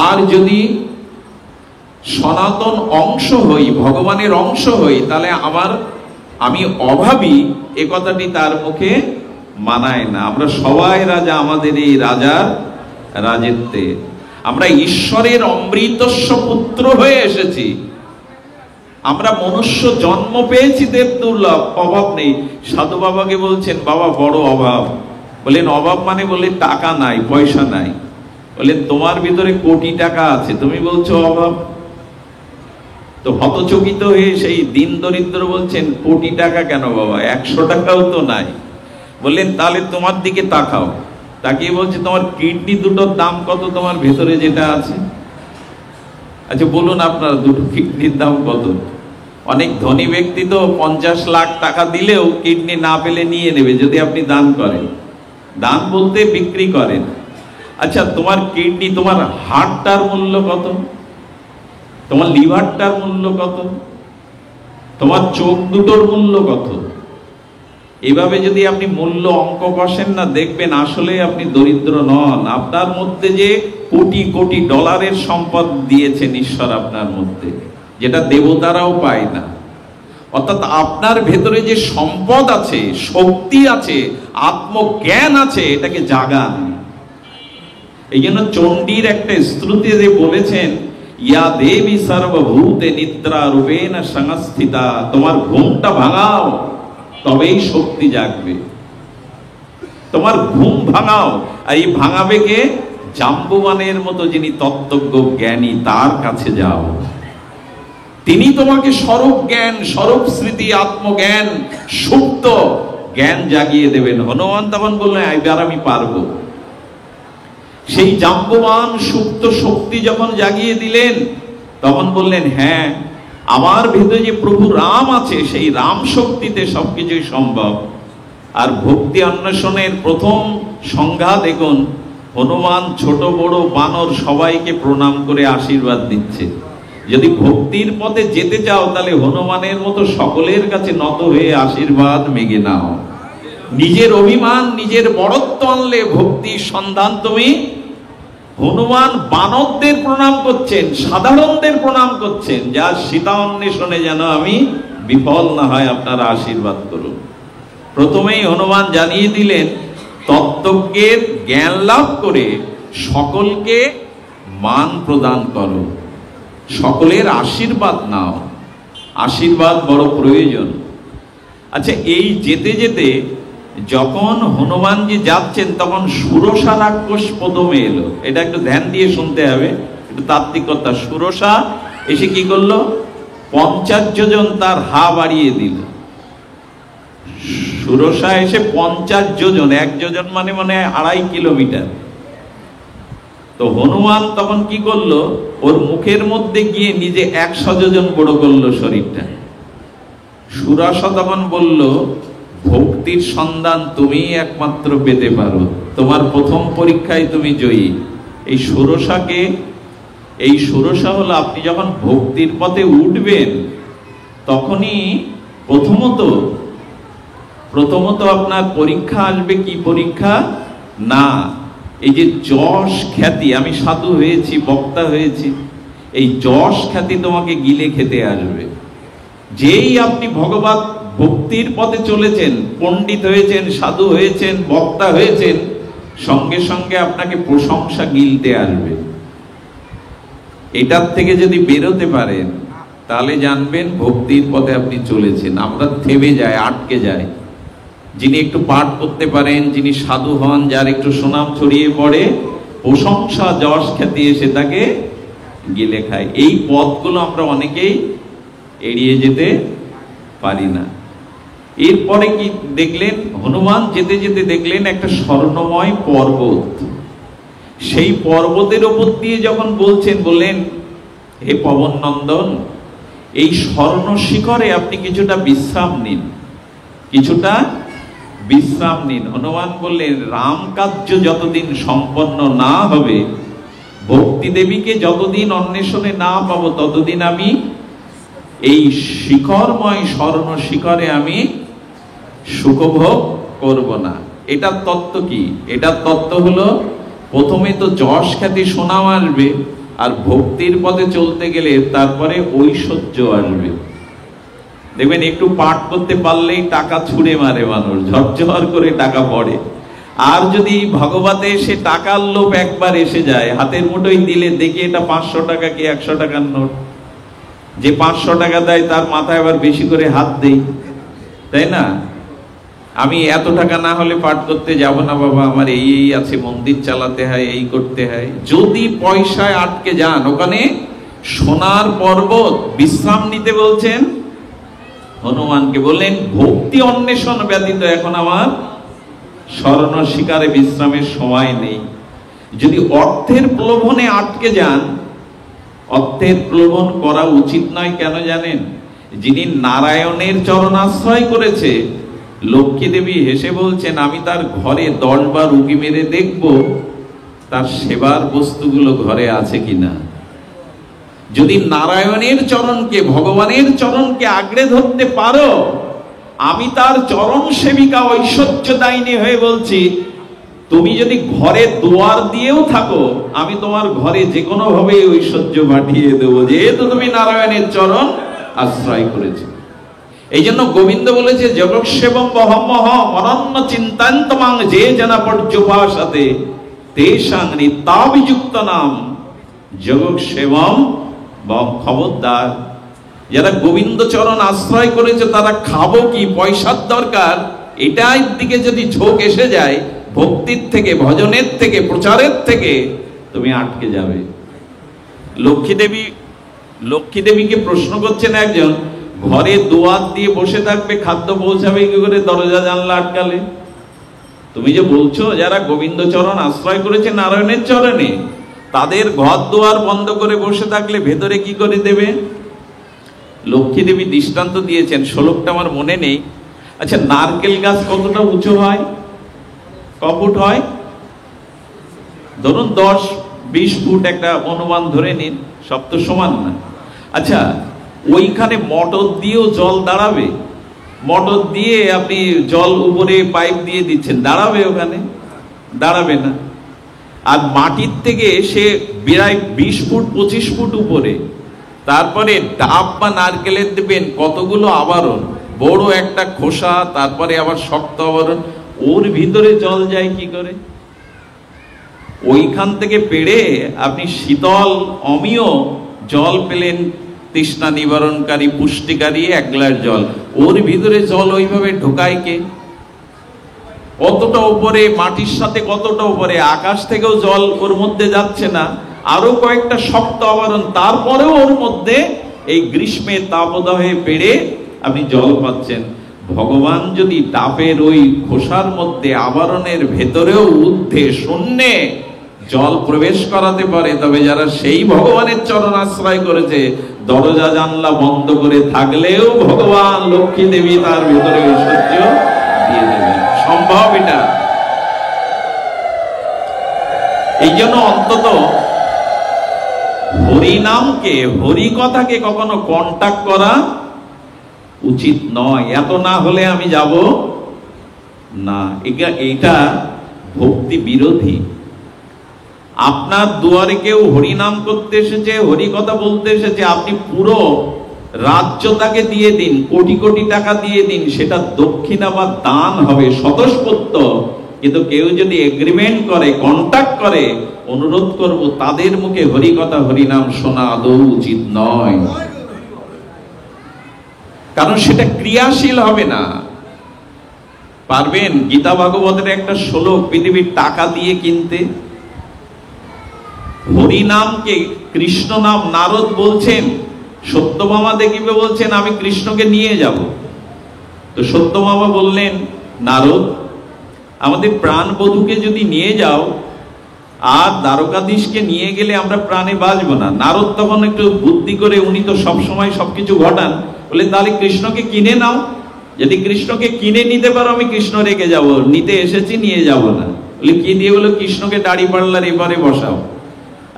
আর যদি সনাতন অংশ হই, ভগবানের অংশ হই, তাহলে আমি অভাবী, এ কথাটি তার মুখে মানায় না। আমরা সবাই রাজা, আমাদের এই রাজার রাজত্বে আমরা ঈশ্বরের অমৃতস্য পুত্র হয়ে এসেছি। আমরা মনুষ্য জন্ম পেয়েছি দেব দুর্লভ, অভাব নেই। সাধু বাবাকে বলছেন বাবা বড় অভাব। বলেন অভাব মানে? বলে টাকা নাই, পয়সা নাই। বলেন তোমার ভিতরে কোটি টাকা আছে, তুমি বলছো অভাব? তো হতচকিত হয়ে সেই দিন দরিদ্র বলছেন কোটি টাকা কেন বাবা, 100 টাকাও তো নাই। বললেন তাহলে তোমার দিকে তাকাও। তাকিয়ে বলছে তোমার কিডনি দুটোর দাম কত তোমার ভেতরে যেটা আছে? আচ্ছা বলুন আপনার দুটো কিডনির দাম কত? অনেক ধনী ব্যক্তি তো 50 লাখ টাকা দিলেও কিডনি না পেলে নিয়ে নেবে যদি আপনি দান করেন। দান বলতে বিক্রি করেন। আচ্ছা তোমার কিডনি, তোমার হার্টটার মূল্য কত? তোমার লিভারটার মূল্য কত? তোমার চোখ দুটোর মূল্য কত? এভাবে যদি আপনি মূল্য অঙ্ক কষেন না, দেখবেন আসলে আপনি দরিদ্র নন। আপনার মধ্যে যে কোটি কোটি ডলারের সম্পদ দিয়েছেন ঈশ্বর আপনার মধ্যে, যেটা দেবতারাও পায় না। অর্থাৎ আপনার ভেতরে যে সম্পদ আছে, শক্তি আছে, আত্মজ্ঞান আছে, এটাকে জাগান। এই জন্য চণ্ডীর একটা স্তুতিতে বলেছেন ইয়া দেবী সর্বভূতে নিদ্রা রূপেণ সংস্থিতা। তোমার ঘুমটা ভাঙাও, তবেই শক্তি জাগবে। তোমার ঘুম ভাঙাও। আর এই ভাঙাবে কে? জাম্বুবানের মতো যিনি তত্ত্বজ্ঞ জ্ঞানী, তার কাছে যাও। তিনি তোমাকে স্বরূপ জ্ঞান, স্বরূপ স্মৃতি, আত্মজ্ঞান, সুপ্ত জ্ঞান জাগিয়ে দেবেন। হনুমান তখন বললেন এবার আমি পারবো। সেই জাম্ববান সুপ্ত শক্তি যখন জাগিয়ে দিলেন, তখন বললেন হ্যাঁ, আমার ভেতরে যে প্রভু রাম আছে, সেই রাম শক্তিতে সবকিছুই সম্ভব। আর ভক্তি অন্বেষণের প্রথম সংজ্ঞা দেখুন, হনুমান ছোট বড় বানর সবাইকে প্রণাম করে আশীর্বাদ দিচ্ছে। যদি ভক্তির পথে যেতে চাও তাহলে হনুমানের মতো সকলের কাছে নত হয়ে আশীর্বাদ মেগে নাও। নিজের অভিমান, নিজের বড়ত্ব আনলে ভক্তির সন্ধান তুমি। হনুমান বানরদের প্রণাম করছেন, সাধারণদের প্রণাম করছেন, যা সীতা অন্বেষণে যেন আমি বিফল না হয়, আপনারা আশীর্বাদ করুন। প্রথমেই হনুমান জানিয়ে দিলেন তত্ত্বজ্ঞের জ্ঞান লাভ করে সকলকে মান প্রদান করো, সকলের আশীর্বাদ নাও। আশীর্বাদ বড় প্রয়োজন। আচ্ছা এই যেতে যেতে যখন হনুমানজি যাচ্ছেন, তখন সুরসা রাক্ষস প্রথমে এলো। এটা একটু ধ্যান দিয়ে শুনতে হবে, একটু তাত্ত্বিকতা। সুরসা এসে কি করলো? 50 যোজন তার হা বাড়িয়ে দিল। সুরসা এসে 50 যোজন, 1 যোজন মানে 2.5 কিলোমিটার। তো হনুমান তখন কি করলো? ওর মুখের মধ্যে গিয়ে নিজে 100 যোজন বড় করলো শরীরটা। সুরসা তখন বলল ভক্তির সন্ধান তুমি একমাত্র পেতে পারো, তোমার প্রথম পরীক্ষায় তুমি জয়ী। এই সুরসা হলো আপনি যখন ভক্তির পথে উঠবেন, তখনই প্রথমত আপনার পরীক্ষা আসবে। কি পরীক্ষা? না এই যে যশ খ্যাতি, আমি সাধু হয়েছি, বক্তা হয়েছি, এই যশ খ্যাতি তোমাকে গিলে খেতে আসবে। যেই আপনি ভক্তির পথে চলেছেন, পণ্ডিত হয়েছেন, সাধু হয়েছেন, বক্তা হয়েছেন, সঙ্গে সঙ্গে আপনাকে প্রশংসা গিলতে আসবে। এটার থেকে যদি বেরোতে পারেন তাহলে জানবেন ভক্তির পথে আপনি চলেছেন। আমরা থেমে যাই, আটকে যাই। যিনি একটু পাঠ করতে পারেন, যিনি সাধু হন, যার একটু সুনাম ছড়িয়ে পড়ে, প্রশংসা যশ খ্যাতি এসে তাকে গিলে খায়। এই পথগুলো আমরা অনেকেই এড়িয়ে যেতে পারি না। এরপরে কি দেখলেন? হনুমান যেতে যেতে দেখলেন একটা স্বর্ণময় পর্বত। সেই পর্বতের ওপর দিয়ে যখন বললেন হে পবন নন্দন, এই স্বর্ণ শিখরে আপনি কিছুটা বিশ্রাম নিন, কিছুটা বিশ্রাম নিন। হনুমান বললেন, রাম কার্য যতদিন সম্পন্ন না হবে, ভক্তি দেবীকে যতদিন অন্বেষণে না পাবো, ততদিন আমি এই শিখরময় স্বর্ণ শিখরে আমি সুখভোগ করব না। এটার তত্ত্ব কি? এটার তত্ত্ব হলো, প্রথমে তো যশ খ্যাতি সুনাম আসবে, আর ভক্তির পথে চলতে গেলে তারপরে ঐশ্বর্য আসবে। দেখবেন একটু পাঠ করতে পারলেই টাকা ছুঁড়ে মারে মানুষ, ঝরঝর করে টাকা পড়ে। আর যদি ভগবতে সে টাকার লোভ একবার এসে যায়, হাতের মুঠোয় দিলে দেখি এটা 500 টাকা কি 100 টাকার নোট, যে 500 টাকা দেয় তার মাথায় আবার বেশি করে হাত দেই, তাই না? আমি এত টাকা না হলে পাঠ করতে যাব না বাবা, আমার এই আছে, মন্দির চালাতে হয়, এই করতে হয়। যদি পয়সায় আটকে যান, ওখানে সোনার পর্বত বিশ্রাম নিতে বলছেন। হনুমানকে বললেন, ভক্তি অন্বেষণ ব্যতীত এখন আমার স্বর্ণ শিকারে বিশ্রামের সময় নেই। যদি অর্থের প্রলোভনে আটকে যান, অর্থের প্রলোভন করা উচিত নয়। কেন জানেন? যিনি নারায়ণের চরণ আশ্রয় করেছে, লক্ষ্মী দেবী হেসে বলছেন, আমি তার ঘরে 10 বার উঁকি মেরে দেখব তার সেবার বস্তুগুলো ঘরে আছে কিনা। যদি নারায়ণের চরণকে, ভগবানের চরণকে আঁকড়ে ধরতে পারো, আমি তার চরণ সেবিকা ঐশ্বর্যদায়িনী হয়ে বলছি, তুমি যদি ঘরে দুয়ার দিয়েও থাকো, আমি তোমার ঘরে যে কোনো ভাবে ঐশ্বর্য পাঠিয়ে দেবো, যেহেতু তুমি নারায়ণের চরণ আশ্রয় করেছো। এই জন্য গোবিন্দ বলেছে, জগৎসেবম বহমহম অনন্য চিন্তান্তমাং যে জানা পর্যুপাসতে তেষাং নিত্যাভিযুক্ত নাম জগৎসেবম বহম। খবরদার, যারা গোবিন্দ চরণ আশ্রয় করেছে তারা খাবো কি, পয়সার দরকার, এটার দিকে যদি ঝোঁক এসে যায়, ভক্তির থেকে, ভজনের থেকে, প্রচারের থেকে তুমি আটকে যাবে। লক্ষ্মী দেবীকে প্রশ্ন করছেন একজন, ঘরে দুয়ার দিয়ে বসে থাকবে, খাদ্য পৌঁছাবে কি করে দরজা জানলা আটকালে? তুমি যে বলছো যারা গোবিন্দ চরণ আশ্রয় করেছে নারায়ণের চরণে, তাদের ঘর দুয়ার বন্ধ করে বসে থাকলে ভেতরে কি করে দেবে? লক্ষ্মী দেবী দৃষ্টান্ত দিয়েছেন, শ্লোকটা আমার মনে নেই। আচ্ছা, নারকেল গাছ কতটা উঁচু হয়, ক ফুট হয়? ধরুন 10-20 ফুট একটা অনুমান ধরে নিন, সব তো সমান না। আচ্ছা, ওইখানে মোটর দিয়েও জল দাঁড়াবে? মোটর দিয়ে আপনি জল উপরে পাইপ দিয়ে দিচ্ছেন, দাঁড়াবে? ওখানে দাঁড়াবে না। আর মাটির থেকে সে প্রায় 20 ফুট 25 ফুট উপরে, তারপরে ডাব বা নারকেলের দেবেন কতগুলো আবরণ, বড় একটা খোসা, তারপরে আবার শক্ত আবরণ, ওর ভিতরে জল যায় কি করে? ওইখান থেকে পেড়ে আপনি শীতল অমীয় জল পেলেন, তৃষ্ণা নিবারণকারী পুষ্টিকারী 1 গ্লাস জল, ওর ভিতরে জল ওইভাবে ঢোকায় কে? কতটা উপরে, মাটির সাথে কতটা উপরে, আকাশ থেকেও জল ওর মধ্যে যাচ্ছে না, আরো কয়েকটা শক্ত আবরণ, তারপরেও ওর মধ্যে এই গ্রীষ্মে তাপদাহে পেড়ে আপনি জল পাচ্ছেন। ভগবান যদি ডাবের ওই খোসার মধ্যে আবরণের ভেতরেও ঊর্ধ্বে শূন্যে জল প্রবেশ করাতে পারে, তবে যারা সেই ভগবানের চরণ আশ্রয় করেছে, দরজা জানলা বন্ধ করে থাকলেও ভগবান লক্ষ্মী দেবী তার ভেতরে ঐশ্বর্য দিয়ে দেবেন। সম্ভব এটা। এই জন্য অন্তত হরিনামকে, হরি কথাকে কখনো কন্টাক্ট করা উচিত নয়। এত না হলে আমি যাব না, এটা ভক্তি বিরোধী। আপনার দুয়ারে কেউ হরিনাম করতে এসেছে, হরি কথা বলতে এসেছে, আপনি পুরো রাজ্য তাকে দিয়ে দিন, কোটি কোটি টাকা দিয়ে দিন, সেটা দক্ষিণা বা দান হবে, স্বতঃস্ফূর্ত। কিন্তু কেউ যদি এগ্রিমেন্ট করে, কন্টাক্ট করে, অনুরোধ করব, তাদের মুখে হরি কথা হরিনাম শোনা আদৌ উচিত নয়, কারণ সেটা ক্রিয়াশীল হবে না। পারবেন গীতা ভাগবতের একটা শ্লোক পৃথিবীর টাকা দিয়ে কিনতে? হরিনামকে কৃষ্ণ নাম নারদ বলছেন, সত্যভামা দেখিবে বলছেন আমি কৃষ্ণকে নিয়ে যাব। তো সত্যভামা বললেন, নারদ, আমাদের প্রাণ বধূকে যদি নিয়ে যাও, আর দ্বারকাধীশকে নিয়ে গেলে আমরা প্রাণে বাঁচবো না। নারদ তখন একটু বুদ্ধি করে, উনি তো সবসময় সবকিছু ঘটান, বলে তাহলে কৃষ্ণকে কিনে নাও, যদি কৃষ্ণকে কিনে নিতে পারো আমি কৃষ্ণ রেখে যাব, নিতে এসেছি নিয়ে যাব না। বলে কি দিয়ে? বলে কৃষ্ণকে দাড়ি পাল্লার এবারে বসাও,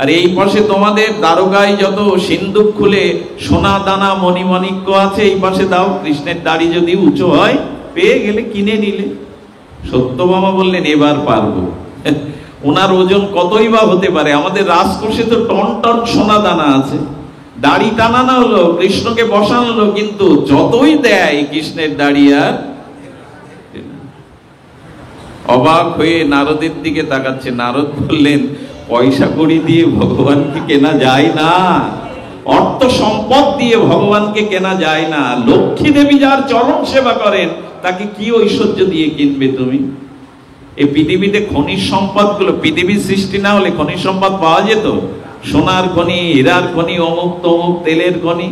আর এই পাশে তোমাদের দ্বারকায় যত সিন্দুক খুলে সোনা দানা মণিমাণিক্য আছে এই পাশে দাও, কৃষ্ণের দাড়ি যদি উঁচু হয় পেয়ে গেলে কিনে নিলে। সত্যভামা বললেন এবার পারবো। ওনার ওজন কতই বা হতে পারে, আমাদের রাজকোষে তো টন টন সোনা দানা আছে, দাড়ি টানানো হলো, কৃষ্ণকে বসানো হলো, কিন্তু যতই দেয় কৃষ্ণের দাড়ি আর। অবাক হয়ে নারদের দিকে তাকাচ্ছে। নারদ বললেন পয়সা কড়ি দিয়ে ভগবানকে কেনা যায় না, অর্থ সম্পদ দিয়ে ভগবানকে কেনা যায় না। লক্ষ্মী দেবী যার চরণ সেবা করেন তাকে কি ঐশ্বর্য দিয়ে কিনবে তুমি? এই পৃথিবীতে খনিজ সম্পদ গুলো, পৃথিবীর সৃষ্টি না হলে খনিজ সম্পদ পাওয়া যেত, সোনার খনি, হীরার খনি, অমুক তমুক তেলের খনি,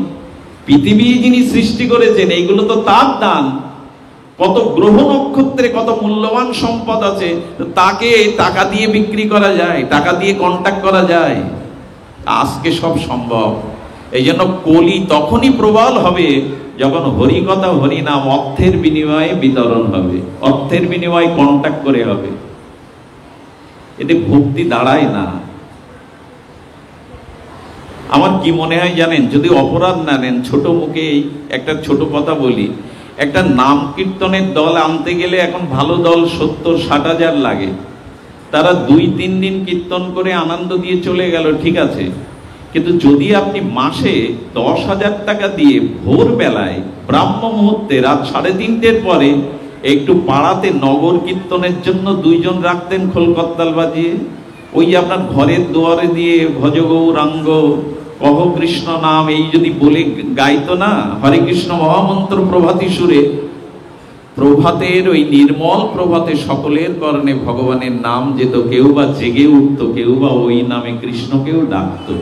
পৃথিবী যিনি সৃষ্টি করেছেন এইগুলো তো তার দান। কত গ্রহ নক্ষত্রে কত মূল্যবান সম্পদ আছে, তাকে টাকা দিয়ে বিক্রি করা যায়, টাকা দিয়ে কন্ট্যাক্ট করা যায়? আজকে সব সম্ভব। এই জন্য কলি তখনই প্রবল হবে যখন হরি কথা হরি নাম অর্থের বিনিময়ে বিতরণ হবে, অর্থের বিনিময়ে কন্ট্যাক্ট করে হবে। এতে ভক্তি দাঁড়ায় না। আমার কি মনে হয় জানেন, যদি অপরাধ না নেন, ছোট মুখে একটা ছোট কথা বলি, একটা নাম কীর্তনের দল আনতে গেলে এখন ভালো দল 70-60 হাজার লাগে। তারা 2-3 দিন কীর্তন করে আনন্দ দিয়ে চলে গেল, ঠিক আছে, কিন্তু যদি আপনি মাসে 10,000 টাকা দিয়ে ভোরবেলায় ব্রাহ্ম মুহূর্তে রাত 3:30-র পরে একটু পাড়াতে নগর কীর্তনের জন্য 2 জন রাখতেন খোলকত্তাল বাজিয়ে, ওই আপনার ঘরের দুয়ারে দিয়ে ভজ গৌরাঙ্গ কহ কৃষ্ণ নাম এই যদি বলে গাইতো না, হরে কৃষ্ণ মহামন্ত্র প্রভাতী সুরে, প্রভাতের ওই নির্মল প্রভাতে সকলের কর্ণে ভগবানের নাম যেত, কেউ বা জেগে উঠতো, কেউ বা ওই নামে কৃষ্ণকেও ডাকতো।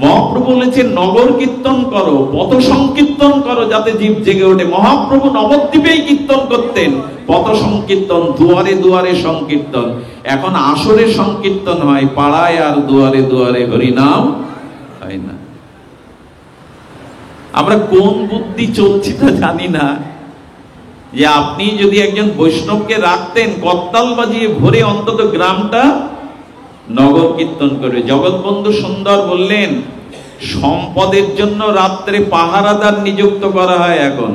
মহাপ্রভু বলেছেন নগর কীর্তন করো, পথ সংকীর্তন করো, যাতে জীব জেগে ওঠে। মহাপ্রভু নবদ্বীপেই কীর্তন করতেন, পথ সংকীর্তন, দুয়ারে দুয়ারে সংকীর্তন। এখন আসরে সংকীর্তন হয়, পাড়ায় আর দুয়ারে দুয়ারে হরিনাম হয় না। আমরা কোন বুদ্ধি চলছি তা জানি না, যে আপনি যদি একজন বৈষ্ণবকে রাখতেন করতাল বাজিয়ে ভরে, অন্তত গ্রামটা নগর কীর্তন করে। জগৎবন্ধু সুন্দর বললেন সম্পদের জন্য রাত্রে পাহারাদার নিযুক্ত করা হয় এখন,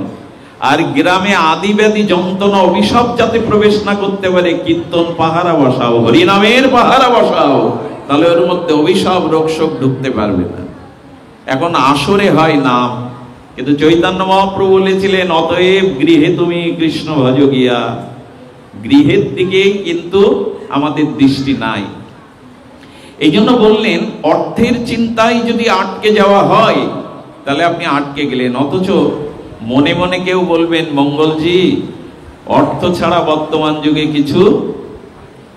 আর গ্রামে আদি ব্যাধি যন্ত্রণা অভিশাপ যাতে প্রবেশ না করতে পারে, কীর্তন পাহারা বসাও, হরিনামের পাহারা বসাও, তাহলে ওর মধ্যে অভিশাপ রোগশোক ঢুকতে পারবে না। এখন আসরে হয় নাম, কিন্তু চৈতন্য মহাপ্রভু বলেছিলেন অতএব গৃহে তুমি কৃষ্ণ ভজ গিয়া। গৃহের দিকে কিন্তু আমাদের দৃষ্টি নাই। এই জন্য বললেন অর্থের চিন্তায় যদি আটকে যাওয়া হয় তাহলে আপনি আটকে গেলেন। অথচ মনে মনে কেউ বলবেন মঙ্গলজি অর্থ ছাড়া বর্তমান যুগে কিছু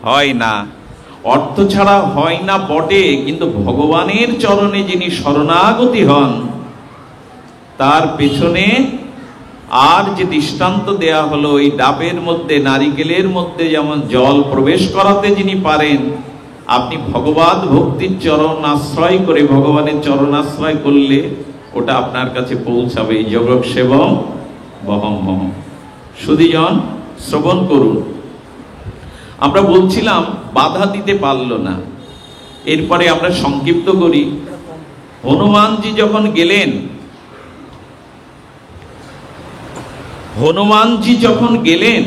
হয় না। অর্থ ছাড়া হয় না বটে, কিন্তু ভগবানের চরণে যিনি শরণাগতি হন তার পেছনে আর যে দৃষ্টান্ত দেয়া হলো, এই ডাবের মধ্যে নারিকেলের মধ্যে যেমন জল প্রবেশ করাতে যিনি পারেন, আপনি ভগবত ভক্তির চরণ আশ্রয় করে ভগবানের চরণ আশ্রয় করলে ওটা আপনার কাছে পৌঁছাবে। জগৎ সেবম বহম বহম। সুধীজন শ্রবণ করুন। আমরা বলছিলাম বাধা দিতে পারল না, এরপরে আমরা সংক্ষিপ্ত করি। হনুমানজি যখন গেলেন,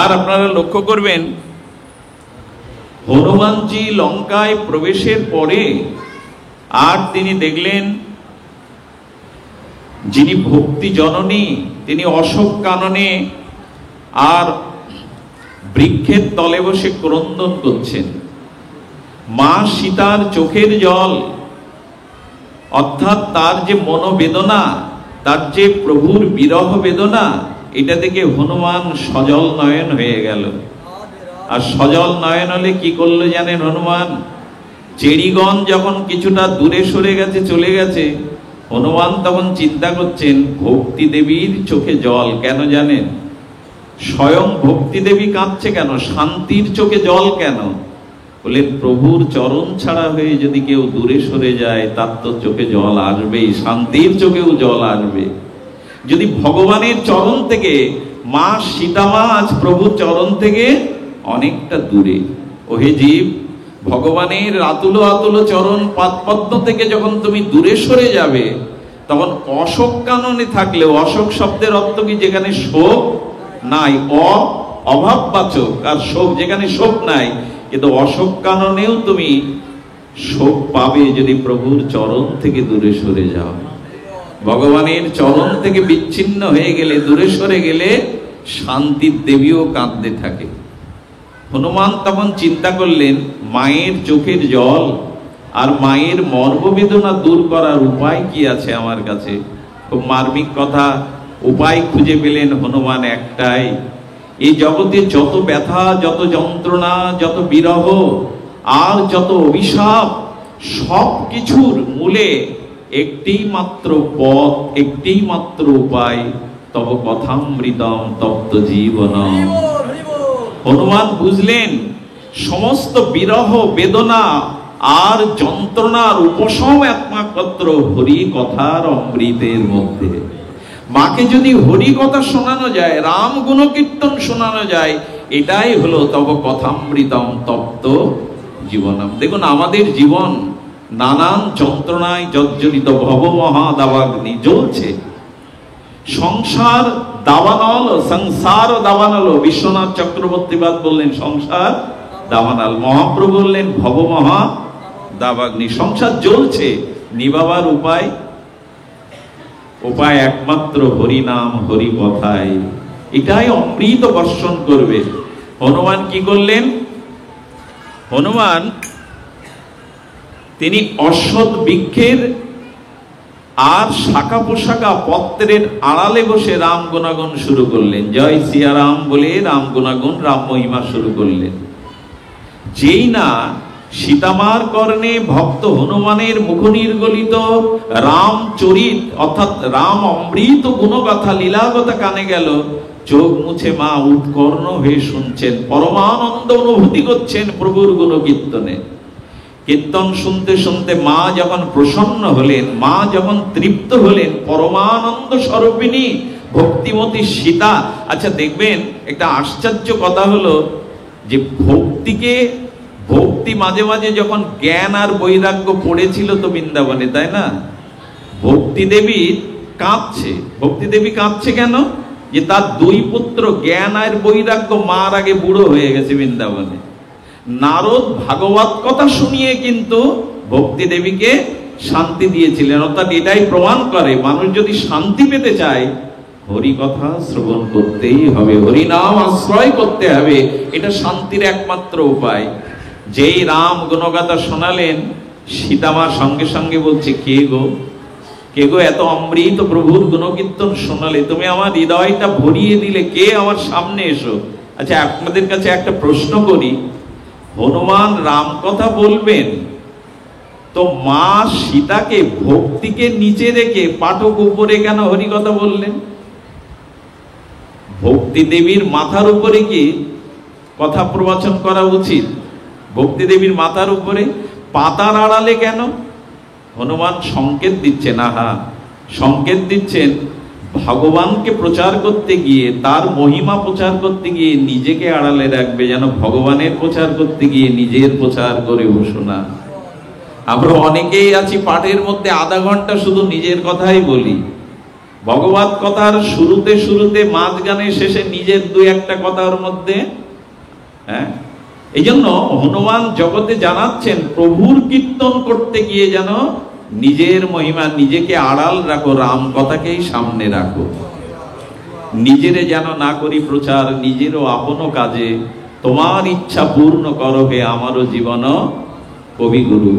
আর আপনারা লক্ষ্য করবেন হনুমানজি লঙ্কায় প্রবেশের পরে আর তিনি দেখলেন যিনি ভক্তি জননী তিনি অশোক কাননে আর বৃক্ষের তলে বসে ক্রন্দন করছেন। মা সীতার চোখের জল, অর্থাৎ তার যে মনোবেদনা, তার যে প্রভুর বিরহ বেদনা, এটা দেখে হনুমান সজল নয়ন হয়ে গেল। আর সজল নয়ন হলে কি করলো জানেন হনুমান? চেড়িগণ যখন কিছুটা দূরে সরে গেছে, চলে গেছে, হনুমান তখন চিন্তা করছেন ভক্তি দেবীর চোখে জল কেন জানেন? স্বয়ং ভক্তি দেবী কাঁদছে কেন? শান্তির চোখে জল কেন? বললেন প্রভুর চরণ ছাড়া হয়ে যদি কেউ দূরে সরে যায় তার তো চোখে জল আসবেই, শান্তির চোখেও জল আসবে। যদি ভগবানের চরণ থেকে, মা সীতামা আজ প্রভুর চরণ থেকে অনেকটা দূরে। ওহে জীব, ভগবানের আতুল আতুল চরণ পদ্ম থেকে যখন তুমি দূরে সরে যাবে, তখন অশোক কাননে থাকলেও, অশোক শব্দের অর্থ কি? যেখানে শোক নাই, অভাববাচক। আর শোক, যেখানে শোক নাই, কিন্তু অশোক কাননেও তুমি শোক পাবে যদি প্রভুর চরণ থেকে দূরে সরে যাও। ভগবানের চরণ থেকে বিচ্ছিন্ন হয়ে গেলে, দূরে সরে গেলে শান্তির দেবীও কাঁদতে থাকে। হনুমান তখন চিন্তা করলেন, মায়ের চোখের জল আর মায়ের মর্মবেদনা দূর করার উপায় কি আছে আমার কাছে? খুব মার্মিক কথা। উপায় খুঁজে পেলেন হনুমান একটাই, এই জগতে যত ব্যথা, যত যন্ত্রণা, যত বিরহ আর যত অভিশাপ, সব কিছুর মূলে একটি মাত্র পথ, একটি মাত্র উপায়, তব কথামৃতম তপ্ত জীবনম। হনুমান বুঝলেন সমস্ত বিরহ, বেদনা আর যন্ত্রণার উপশম একমাত্র হরি কথার অমৃতের মধ্যে। মাকে যদি হরি কথা শোনানো যায়, রাম গুণকীর্তন শোনানো যায়, এটাই হলো তব কথামৃতম তপ্ত জীবনম। দেখুন, আমাদের জীবন নানান যন্ত্রণায় জর্জরিত, ভব মহা দাবাগ্নি জ্বলছে। সংসার দাবানল, সংসার দাবানল। বিশ্বনাথ চক্রবর্তীবাদ বললেন সংসার দাবানল, মহাপ্রভু বললেন ভব মহা দাবাগ্নি। সংসার জ্বলছে, নিবাবার উপায় একমাত্র হরি নাম, হরি কথায়। এটাই অমৃত বর্ষণ করবে। হনুমান কি করলেন? হনুমান তিনি অশ্বত্থ বৃক্ষের আর শাখা পোশাকা পত্রের আড়ালে বসে রাম গুণাগুণ শুরু করলেন। জয় সিয়ারাম বলে রাম গুণাগুণ, রাম মহিমা শুরু করলেন। যেই না সীতামার কর্ণে ভক্ত হনুমানের মুখনির্গলিত রামচরিত অর্থাৎ রাম অমৃত গুণগাথা, লীলাগতা কানে গেল, চোখ মুছে মা উৎকর্ণ হয়ে শুনছেন, পরমানন্দ অনুভূতি করছেন প্রভুর গুণকীর্তনে। কীর্তন শুনতে শুনতে মা যখন প্রসন্ন হলেন, মা যখন তৃপ্ত হলেন, পরমানন্দ স্বরূপিণী ভক্তিমতী সীতা। আচ্ছা দেখবেন, একটা আশ্চর্য কথা হলো যে ভক্তি মাঝে মাঝে যখন জ্ঞান আর বৈরাগ্য পড়েছিল তো বৃন্দাবনে, তাই না? ভক্তি দেবী কাঁদছে। ভক্তি দেবী কাঁদছে কেন? যে তার দুই পুত্র জ্ঞান আর বৈরাগ্য মার আগে বুড়ো হয়ে গেছে বৃন্দাবনে। নারদ ভাগবত কথা শুনিয়ে কিন্তু ভক্তি দেবীকে শান্তি দিয়েছিলেন। অর্থাৎ এটাই প্রমাণ করে, মানুষ যদি শান্তি পেতে চায়, হরি কথা শ্রবণ করতেই হবে, হরি নাম আশ্রয় করতে হবে। এটা শান্তির একমাত্র উপায়। যেই রাম গুণগাথা শোনালেন, সীতামা সঙ্গে সঙ্গে বলছে, কে গো এত অমৃত প্রভুর গুণকীর্তন শোনালে, তুমি আমার হৃদয়টা ভরিয়ে দিলে, কে আমার সামনে এসো। আচ্ছা আপনাদের কাছে একটা প্রশ্ন করি, হনুমান রাম কথা বলবেন তো মা সীতাকে ভক্তিকে নিচে রেখে পাঠক উপরে কেন হরি কথা বললেন? ভক্তি দেবীর মাথার উপরে কি কথা প্রবচন করা উচিত? ভক্তি দেবীর মাথার উপরে, পাতার আড়ালে কেন? হনুমান সংকেত দিচ্ছেন, সংকেত দিচ্ছেন ভগবানকে প্রচার করতে গিয়ে, তার মহিমা প্রচার করতে গিয়ে নিজেকে আড়ালে রাখবে, যেন ভগবানের প্রচার করতে গিয়ে নিজের প্রচার করে বসো না। আমরা অনেকেই আছি পাঠের মধ্যে আধা ঘন্টা শুধু নিজের কথাই বলি, ভগবত কথার শুরুতে মাঝখানে শেষে নিজের দুই একটা কথার মধ্যে। এই জন্য হনুমান জগতে জানাচ্ছেন, প্রভুর কীর্তন করতে গিয়ে যেন নিজের মহিমা, নিজেকে আড়াল রাখো, রাম কথাকেই সামনে রাখো। নিজেরে যেন না করি প্রচার, নিজেরও আপন কাজে তোমার ইচ্ছা পূর্ণ করো হে আমারও জীবন কবিগুরু।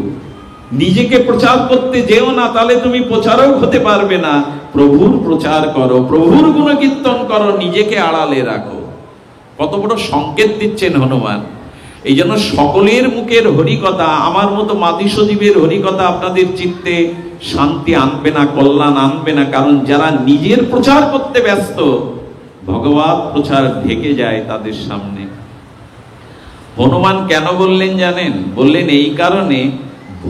নিজেকে প্রচার করতে যেও না, তাহলে তুমি প্রচারক হতে পারবে না। প্রভুর প্রচার করো, প্রভুর গুণকীর্তন করো, নিজেকে আড়ালে রাখো। কত বড় সংকেত দিচ্ছেন হনুমান। এই জন্য সকলের মুখের হরিকথা, আমার মতো মাতি সজীবের হরিকথা আপনাদের চিত্তে শান্তি আনবে না, কল্যাণ আনবে না। কারণ যারা নিজের প্রচার করতে ব্যস্ত, ভগবত প্রচার ঢেকে যায় তাদের সামনে। হনুমান কেন বললেন জানেন? বললেন এই কারণে,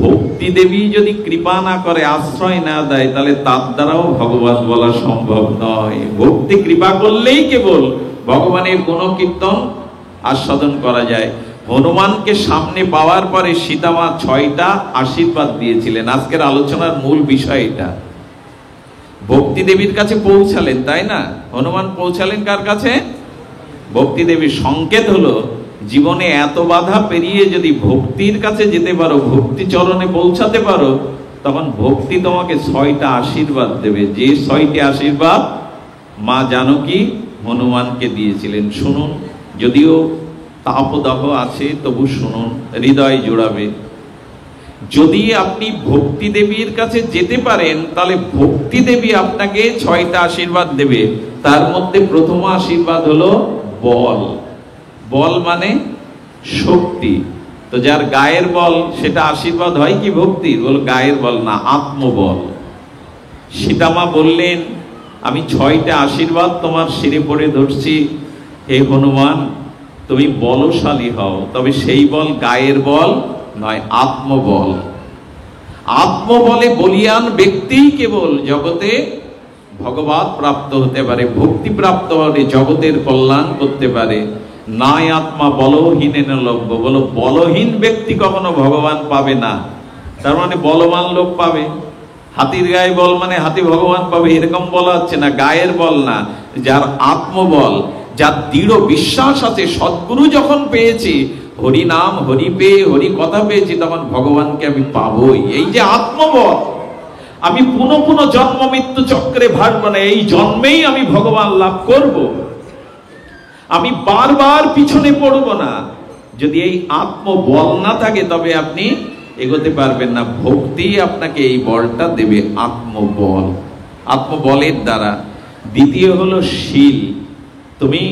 ভক্তি দেবী যদি কৃপা না করে, আশ্রয় না দেয়, তাহলে তার দ্বারাও ভগবান বলা সম্ভব নয়। ভক্তি কৃপা করলেই কেবল ভগবানের গুণকীর্তন আস্বাদন করা যায়। হনুমানকে সামনে পাওয়ার পরে সীতামা 6টা আশীর্বাদ দিয়েছিলেন। আজকের আলোচনার মূল বিষয় এটা। ভক্তি দেবীর কাছে পৌঁছালেন, তাই না? হনুমান পৌঁছালেন কার কাছে? ভক্তি দেবীর। সংকেত হলো, জীবনে এত বাধা পেরিয়ে যদি ভক্তির কাছে যেতে পারো, ভক্তি চরণে পৌঁছাতে পারো, তখন ভক্তি তোমাকে 6টা আশীর্বাদ দেবে। যে 6টি আশীর্বাদ মা জানকী হনুমানকে দিয়েছিলেন। শুনুন, যদিও তাপদাহ আছে তবু শুনুন, হৃদয় জোড়াবে। যদি আপনি ভক্তি দেবীর কাছে যেতে পারেন, তাহলে ভক্তি দেবী আপনাকে 6টা আশীর্বাদ দেবে। তার মধ্যে প্রথম আশীর্বাদ হলো বল। বল মানে শক্তি। তো যার গায়ের বল, সেটা আশীর্বাদ হয় কি ভক্তির? বল গায়ের বল না, আত্মবল। সীতামা বললেন, আমি 6টা আশীর্বাদ তোমার শিরে পড়ে ধরছি, হে হনুমান, তুমি বলশালী হও। তবে সেই বল গায়ের বল নয়, আত্মবল। আত্মবলে বলিয়ান ব্যক্তিই কেবল জগতে ভগবত প্রাপ্ত হতে পারে, ভক্তি প্রাপ্ত হলে জগতের কল্যাণ করতে পারে। নাই আত্মা বলহীন লভ্য। বলো, বলহীন ব্যক্তি কখনো ভগবান পাবে না। তার মানে বলবান লোক পাবে। হাতির গায়ে বল মানে হাতি ভগবান পাবে, এরকম বলা হচ্ছে না। গায়ের বল না, যার আত্মবল, যার দৃঢ় বিশ্বাস আছে, সদ্গুরু যখন পেয়েছি, হরি নাম হরি পেয়ে, হরি কথা পেয়েছি, তখন ভগবানকে আমি পাবই। এই যে আত্মবল, আমি পুনঃ পুনঃ জন্ম মৃত্যু চক্রে ভাসবো না, এই জন্মেই আমি ভগবান লাভ করব। আমি বারবার পিছনে পড়ব না। যদি এই আত্মবল না থাকে, তবে আপনি এগোতে পারবেন না। ভক্তি আপনাকে এই বলটা দেবে, আত্মবল। আত্মবলের দ্বারা। দ্বিতীয় হলো শীল। তুমি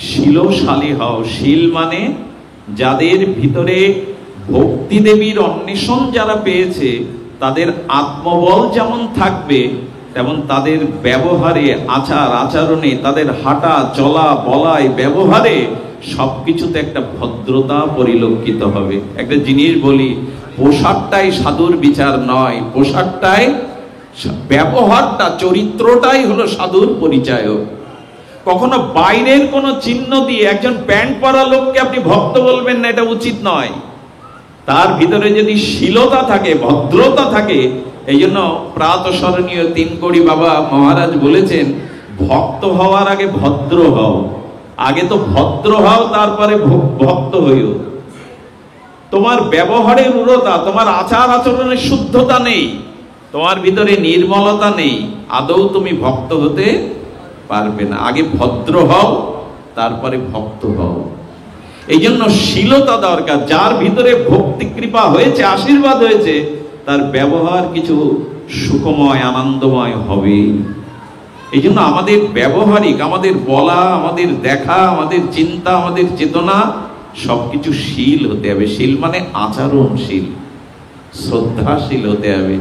শীলশালী হও। শীল মানে যাদের ভিতরে ভক্তি দেবীর অন্বেষণ যারা পেয়েছে, তাদের আত্মবল যেমন থাকবে, তেমন তাদের ব্যবহারে, আচার আচরণে, তাদের হাঁটা চলা বলায় ব্যবহারে সবকিছুতে একটা ভদ্রতা পরিলক্ষিত হবে। একটা জিনিস বলি, পোশাকটাই সাধুর বিচার নয়, পোশাকটাই, ব্যবহারটা, চরিত্রটাই হলো সাধুর পরিচয়। কখনো বাইরের কোনো চিহ্ন দিয়ে একজন প্যান্ট পরা লোককে আপনি ভক্ত বলবেন না, এটা উচিত নয়। তার ভিতরে যদি শীলতা থাকে, ভদ্রতা থাকে। এই জন্য প্রাতঃস্মরণীয় 3 কোটি বাবা মহারাজ বলেছেন, ভক্ত হওয়ার আগে ভদ্র হও। আগে তো ভদ্র হও, তারপরে ভক্ত হইও। তোমার ব্যবহারের উরতা, তোমার আচার আচরণের শুদ্ধতা নেই, তোমার ভিতরে নির্মলতা নেই, আদৌ তুমি ভক্ত হতে পারবে না। আগে ভদ্র হও, তারপরে ভক্ত হও। এই জন্য শীলতা দরকার। যার ভিতরে ভক্তি কৃপা হয়েছে, আশীর্বাদ হয়েছে, তার ব্যবহার কিছু সুখময়, আনন্দময় হবে। এই জন্য আমাদের ব্যবহারিক, আমাদের বলা, আমাদের দেখা, আমাদের চিন্তা, আমাদের চেতনা, সবকিছু শীল হতে হবে। শীল মানে আচরণশীল, শ্রদ্ধাশীল হতে হবে।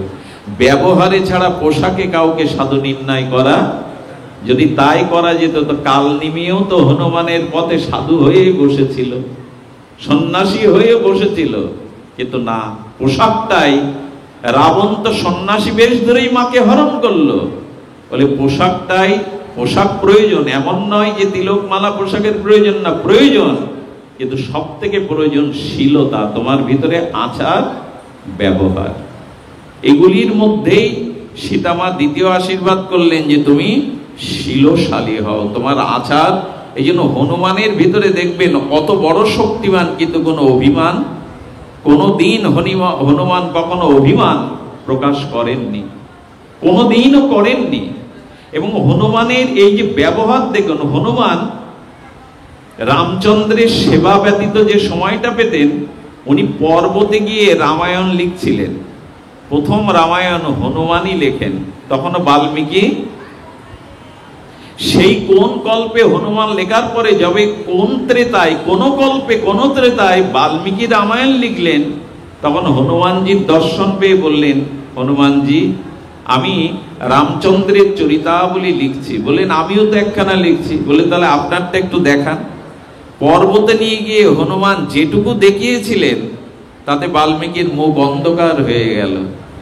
ব্যবহারে ছাড়া পোশাকে কাউকে সাধু নির্ণয় করা, যদি তাই করা যেত, তো কাল নিমিয়েও তো হনুমানের পথে সাধু হয়ে বসেছিল, সন্ন্যাসী হয়ে বসেছিল। কিন্তু না, পোশাকটাই, রাবণ তো সন্ন্যাসী বেশ ধরেই মাকে হরণ করলো। বলে পোশাকটাই, পোশাক প্রয়োজন, এমন নয় যে তিলক মালা পোশাকের প্রয়োজন না, প্রয়োজন। কিন্তু সব থেকে প্রয়োজন শীলতা, তোমার ভিতরে আচার ব্যবহার। এগুলির মধ্যেই সীতামা দ্বিতীয় আশীর্বাদ করলেন যে তুমি শীলশালী হও, তোমার আচার। এই জন্য হনুমানের ভিতরে দেখবেন কত বড় শক্তিমান, কিন্তু কোনো অভিমান, কোনোদিন হনুমান কখনো অভিমান প্রকাশ করেননি, কোনোদিনও করেননি। এবং হনুমানের এই যে ব্যবহার দেখুন, হনুমান রামচন্দ্রের সেবা ব্যতীত যে সময়টা পেতেন, উনি পর্বতে গিয়ে রামায়ণ লিখছিলেন। প্রথম রামায়ণ হনুমানই লেখেন, তখনও বাল্মীকি। সেই কোন কল্পে হনুমান লেখার পরে যবে কোন ত্রেতায়, কোন কল্পে কোন ত্রেতায় বাল্মীকি রামায়ণ লিখলেন, তখন হনুমানজির দর্শন পেয়ে বললেন, হনুমানজি, আমি রামচন্দ্রের চরিতাবলী লিখছি। বললেন, আমিও তো একখানা লিখছি। বলে, তাহলে আপনারটা একটু দেখান। পর্বতে নিয়ে গিয়ে হনুমান যেটুকু দেখিয়েছিলেন তাতে বাল্মীকির মুখ অন্ধকার হয়ে গেল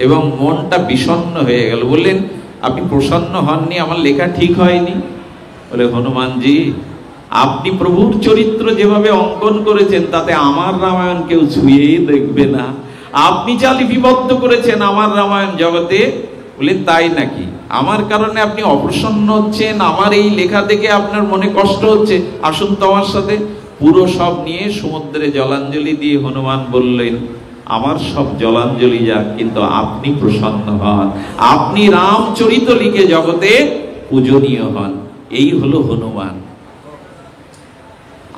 এবং মনটা বিষণ্ণ হয়ে গেল। বললেন, আপনি প্রসন্ন হননি? আমার লেখা ঠিক হয়নি? বলে, হনুমানজি, আপনি প্রভুর চরিত্র যেভাবে অঙ্কন করেছেন তাতে আমার রামায়ণ কেউ ছুঁয়েই দেখবে না। আপনি যা লিপিবদ্ধ করেছেন আমার রামায়ণ জগতে, বললেন তাই নাকি? আমার কারণে আপনি অপ্রসন্ন হচ্ছেন, আমার এই লেখা দেখে আপনার মনে কষ্ট হচ্ছে, আসুন তো আমার সাথে। পুরো সব নিয়ে সমুদ্রে জলাঞ্জলি দিয়ে হনুমান বললেন, আমার সব জলাঞ্জলি যাক, কিন্তু আপনি প্রসন্ন হন, আপনি রামচরিত লিখে জগতে পূজনীয় হন। এই হলো হনুমান।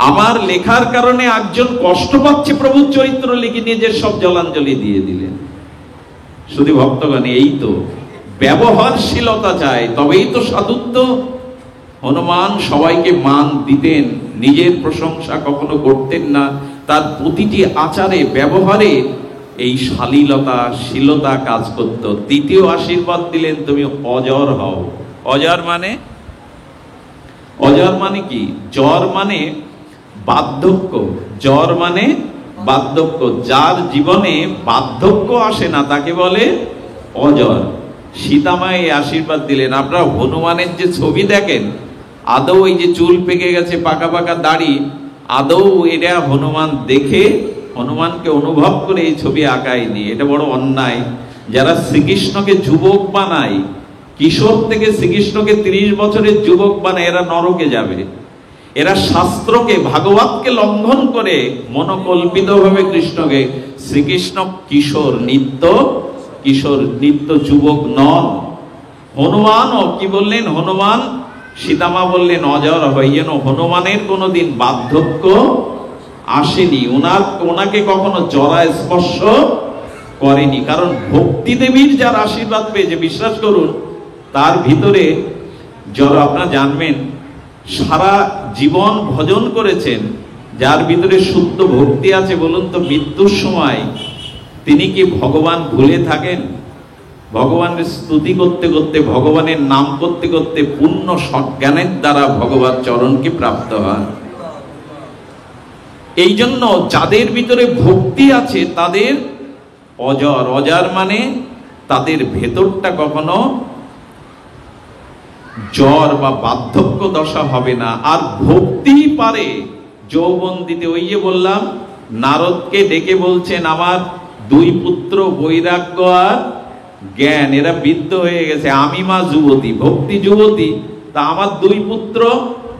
আমার লেখার কারণে একজন কষ্ট পাচ্ছে, প্রভুর চরিত্র লিখে নিজের সব জলাঞ্জলি দিয়ে দিলেন। শুধু ভক্তগণ, এই তো ব্যবহারশীলতা চাই, তবেই তো সাধুত্ব। হনুমান সবাইকে মান দিতেন, নিজের প্রশংসা কখনো করতেন না। তার প্রতিটি আচারে ব্যবহারে এই শালীলতা শীলতা কাজ করত। দ্বিতীয় আশীর্বাদ দিলেন, তুমি অজর হও। অজর মানে, অজর মানে কি? জর মানে বার্ধক্য, জর মানে বার্ধক্য। যার জীবনে বার্ধক্য আসে না তাকে বলে অজর। সীতামাই আশীর্বাদ দিলেন। আপনারা হনুমানের যে ছবি দেখেন, আদৌ এই যে চুল পেকে গেছে, পাকা পাকা দাড়ি, আদৌ এটা হনুমান দেখে হনুমানকে অনুভব করে এই ছবি আঁকায়নি। এটা বড় অন্যায়। যারা শ্রীকৃষ্ণকে যুবক বানায়, কিশোর থেকে শ্রীকৃষ্ণকে 30 বছরের যুবক বানায়, এরা নরকে যাবে। এরা শাস্ত্রকে, ভাগবতকে লঙ্ঘন করে মনোকল্পিত ভাবে কৃষ্ণকে, শ্রীকৃষ্ণ কিশোর, নিত্য কিশোর, নিত্য যুবক নন। হনুমানও কি বললেন? হনুমান, সীতামা বললেন অজর হইয়েন। হনুমানের কোনোদিন বার্ধক্য আসেনি, ওনাকে কখনো জরা স্পর্শ করেনি। কারণ ভক্তি দেবীর যার আশীর্বাদ পেয়েছে, বিশ্বাস করুন, তার ভিতরে জড়, আপনারা জানবেন, সারা জীবন ভজন করেছেন, যার ভিতরে শুদ্ধ ভক্তি আছে, বলুন তো মৃত্যুর সময় তিনি কি ভগবান ভুলে থাকেন? ভগবানের স্তুতি করতে করতে, ভগবানের নাম করতে করতে পূর্ণ সজ্ঞানের দ্বারা ভগবান চরণকে প্রাপ্ত হয়। এই জন্য যাদের ভিতরে ভক্তি আছে তাদের অজর। অজর মানে তাদের ভেতরটা কখনো জ্বর বা বার্ধক্য দশা হবে না। আর ভক্তি পারে যৌবন দিতে। ওই যে বললাম, নারদকে ডেকে বলছেন, আমার 2 পুত্র বৈরাগ্য আর জ্ঞান, এরা বৃদ্ধ হয়ে গেছে, আমি মা যুবতী, ভক্তি যুবতী, তা আমার 2 পুত্র